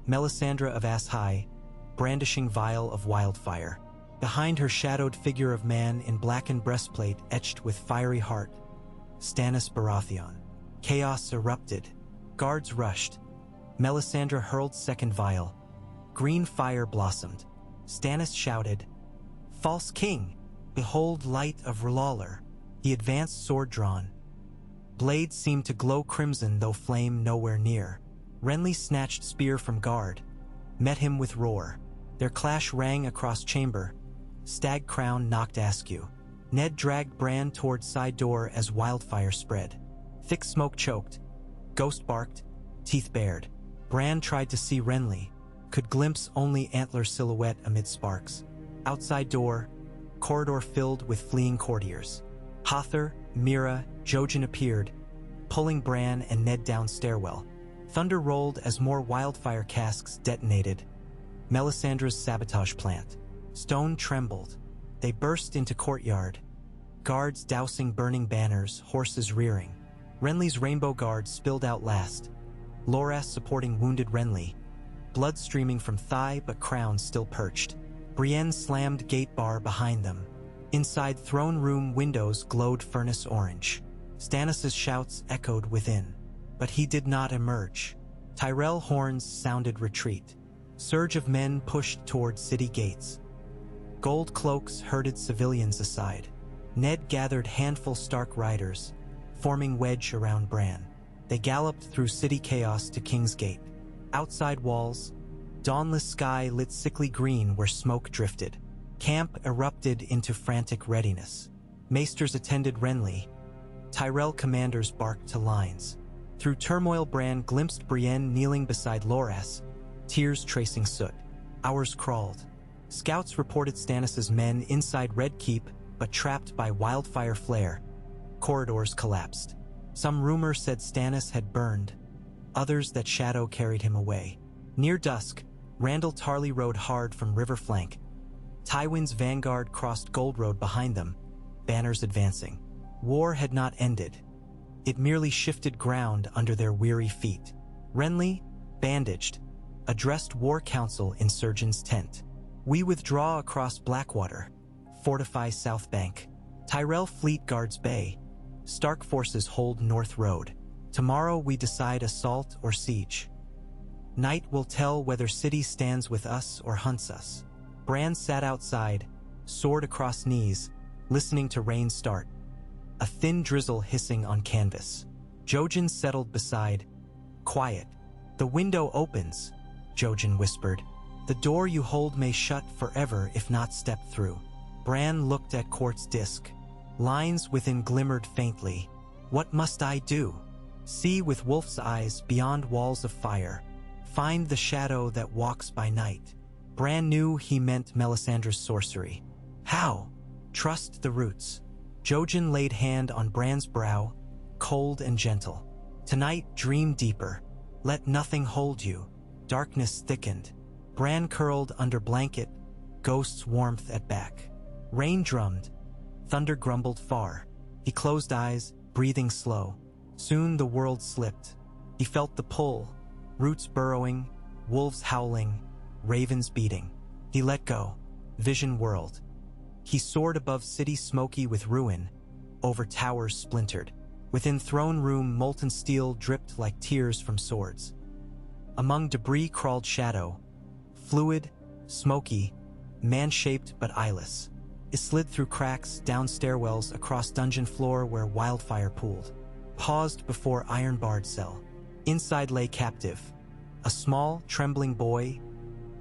Speaker 1: Melisandre of Ass High, brandishing vial of wildfire. Behind her shadowed figure of man in blackened breastplate etched with fiery heart. Stannis Baratheon. Chaos erupted. Guards rushed. Melisandre hurled second vial. Green fire blossomed. Stannis shouted, "False king! Behold light of R'hllor." He advanced, sword drawn. Blade seemed to glow crimson, though flame nowhere near. Renly snatched spear from guard, met him with roar. Their clash rang across chamber. Stag crown knocked askew. Ned dragged Bran toward side door as wildfire spread. Thick smoke choked. Ghost barked, teeth bared. Bran tried to see Renly, could glimpse only antler silhouette amid sparks. Outside door, corridor filled with fleeing courtiers. Hother, Mira, Jojen appeared, pulling Bran and Ned down stairwell. Thunder rolled as more wildfire casks detonated. Melisandre's sabotage plant. Stone trembled. They burst into courtyard. Guards dousing burning banners, horses rearing. Renly's Rainbow Guard spilled out last, Loras supporting wounded Renly, blood streaming from thigh but crown still perched. Brienne slammed gate bar behind them. Inside throne room windows glowed furnace orange. Stannis' shouts echoed within, but he did not emerge. Tyrell horns sounded retreat. Surge of men pushed toward city gates. Gold cloaks herded civilians aside. Ned gathered handful Stark riders, forming wedge around Bran. They galloped through city chaos to King's Gate. Outside walls, dawnless sky lit sickly green where smoke drifted. Camp erupted into frantic readiness. Maesters attended Renly. Tyrell commanders barked to lines. Through turmoil, Bran glimpsed Brienne kneeling beside Loras, tears tracing soot. Hours crawled. Scouts reported Stannis' men inside Red Keep, but trapped by wildfire flare. Corridors collapsed. Some rumor said Stannis had burned, others that Shadow carried him away. Near dusk, Randall Tarly rode hard from river flank. Tywin's vanguard crossed Gold Road behind them, banners advancing. War had not ended. It merely shifted ground under their weary feet. Renly, bandaged, addressed War Council in Surgeon's tent. We withdraw across Blackwater, fortify South Bank. Tyrell fleet guards Bay. Stark forces hold North Road. Tomorrow we decide assault or siege. Night will tell whether city stands with us or hunts us. Bran sat outside, sword across knees, listening to rain start. A thin drizzle hissing on canvas. Jojen settled beside. Quiet. The window opens, Jojen whispered. The door you hold may shut forever if not stepped through. Bran looked at Court's disk. Lines within glimmered faintly. What must I do? See with wolf's eyes beyond walls of fire. Find the shadow that walks by night. Bran knew he meant Melisandre's sorcery. How? Trust the roots. Jojen laid hand on Bran's brow, cold and gentle. Tonight, dream deeper. Let nothing hold you. Darkness thickened. Bran curled under blanket, ghost's warmth at back. Rain drummed. Thunder grumbled far. He closed eyes, breathing slow. Soon the world slipped. He felt the pull, roots burrowing, wolves howling, ravens beating. He let go. Vision whirled. He soared above city smoky with ruin, over towers splintered. Within throne room, molten steel dripped like tears from swords. Among debris crawled Shadow, fluid, smoky, man-shaped but eyeless. It slid through cracks, down stairwells, across dungeon floor where wildfire pooled. Paused before iron-barred cell. Inside lay captive, a small, trembling boy,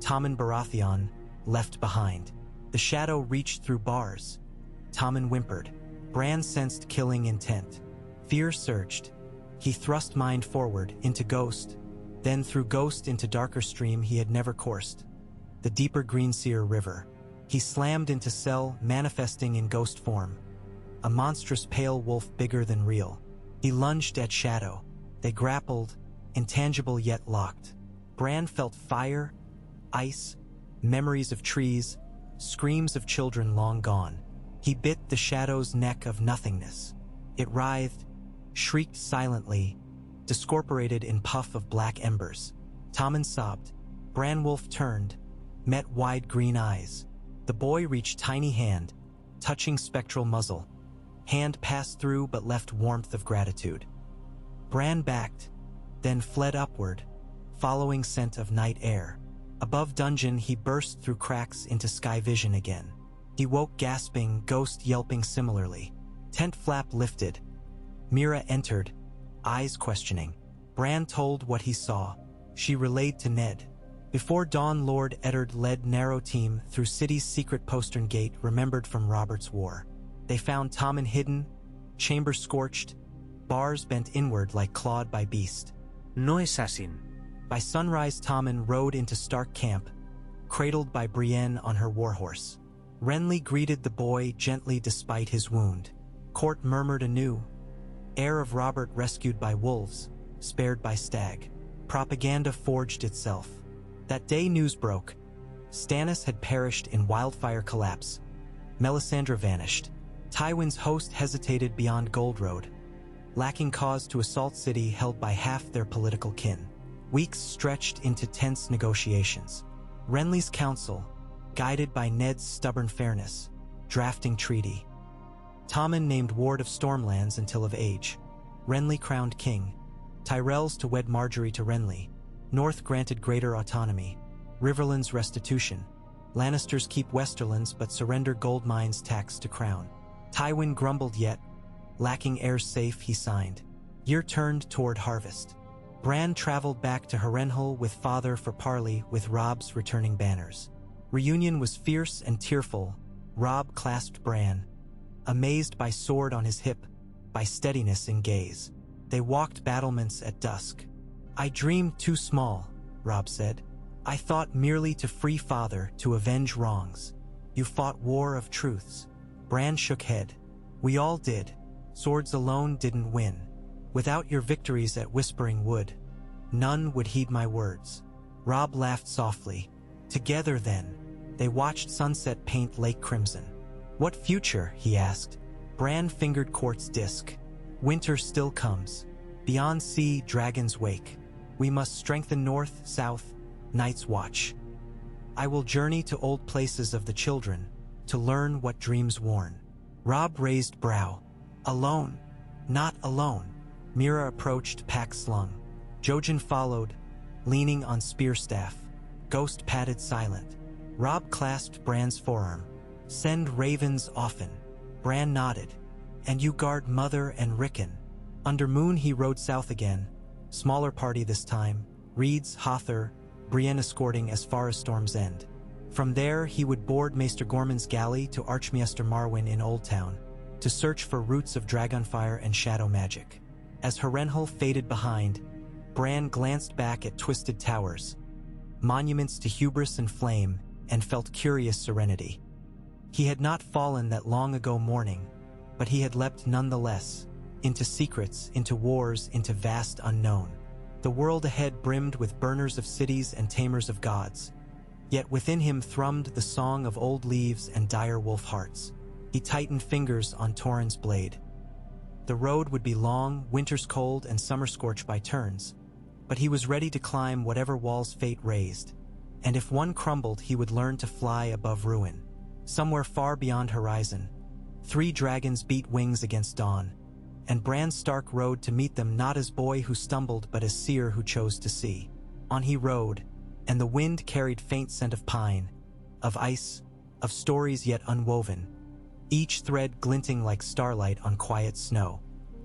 Speaker 1: Tommen Baratheon, left behind. The shadow reached through bars. Tommen whimpered. Bran sensed killing intent. Fear surged. He thrust mind forward, into Ghost, then through Ghost into darker stream he had never coursed. The deeper Greenseer River. He slammed into cell, manifesting in ghost form. A monstrous pale wolf bigger than real. He lunged at Shadow. They grappled, intangible yet locked. Bran felt fire, ice, memories of trees, screams of children long gone. He bit the Shadow's neck of nothingness. It writhed, shrieked silently, discorporated in puff of black embers. Tommen sobbed. Bran Wolf turned, met wide green eyes. The boy reached tiny hand, touching spectral muzzle. Hand passed through but left warmth of gratitude. Bran backed, then fled upward, following scent of night air. Above dungeon he burst through cracks into sky vision again. He woke gasping, Ghost yelping similarly. Tent flap lifted. Mira entered, eyes questioning. Bran told what he saw. She relayed to Ned. Before dawn, Lord Eddard led narrow team through city's secret postern gate remembered from Robert's War. They found Tommen hidden, chamber scorched, bars bent inward like clawed by beast.
Speaker 2: No assassin.
Speaker 1: By sunrise, Tommen rode into Stark camp, cradled by Brienne on her warhorse. Renly greeted the boy gently despite his wound. Court murmured anew. Heir of Robert rescued by wolves, spared by stag. Propaganda forged itself. That day news broke. Stannis had perished in wildfire collapse. Melisandre vanished. Tywin's host hesitated beyond Gold Road. lacking cause to assault city held by half their political kin. Weeks stretched into tense negotiations. Renly's council, guided by Ned's stubborn fairness, drafting treaty. Tommen named Ward of Stormlands until of age. Renly crowned king. Tyrells to wed Marjorie to Renly. North granted greater autonomy. Riverlands restitution. Lannisters keep Westerlands but surrender gold mines tax to crown. Tywin grumbled yet, lacking heirs safe, he signed. Year turned toward harvest. Bran traveled back to Harrenhal with father for parley with Robb's returning banners. Reunion was fierce and tearful. Robb clasped Bran, amazed by sword on his hip, by steadiness in gaze. They walked battlements at dusk. I dreamed too small, Robb said. I thought merely to free father, to avenge wrongs. You fought war of truths. Bran shook head. We all did. Swords alone didn't win. Without your victories at Whispering Wood, none would heed my words. Robb laughed softly. Together then, they watched sunset paint Lake crimson. What future? He asked. Bran fingered Court's disk. Winter still comes. Beyond sea, dragons wake. We must strengthen north, south, Night's Watch. I will journey to old places of the children, to learn what dreams warn. Robb raised brow. Alone. Not alone. Mira approached, pack slung. Jojen followed, leaning on spear staff. Ghost padded silent. Robb clasped Bran's forearm. Send ravens often. Bran nodded. And you guard Mother and Rickon. Under moon he rode south again. Smaller party this time. Reeds, Hother, Brienne escorting as far as Storm's End. From there he would board Maester Gorman's galley to Archmaester Marwyn in Old Town, to search for roots of dragonfire and shadow magic. As Harrenhal faded behind, Bran glanced back at twisted towers, monuments to hubris and flame, and felt curious serenity. He had not fallen that long ago morning, but he had leapt nonetheless, into secrets, into wars, into vast unknown. The world ahead brimmed with burners of cities and tamers of gods, yet within him thrummed the song of old leaves and dire wolf hearts. He tightened fingers on Torrhen's blade. The road would be long, winters cold, and summer scorched by turns, but he was ready to climb whatever walls fate raised, and if one crumbled he would learn to fly above ruin. Somewhere far beyond horizon, 3 dragons beat wings against dawn, and Bran Stark rode to meet them not as boy who stumbled but as seer who chose to see. On he rode, and the wind carried faint scent of pine, of ice, of stories yet unwoven, each thread glinting like starlight on quiet snow.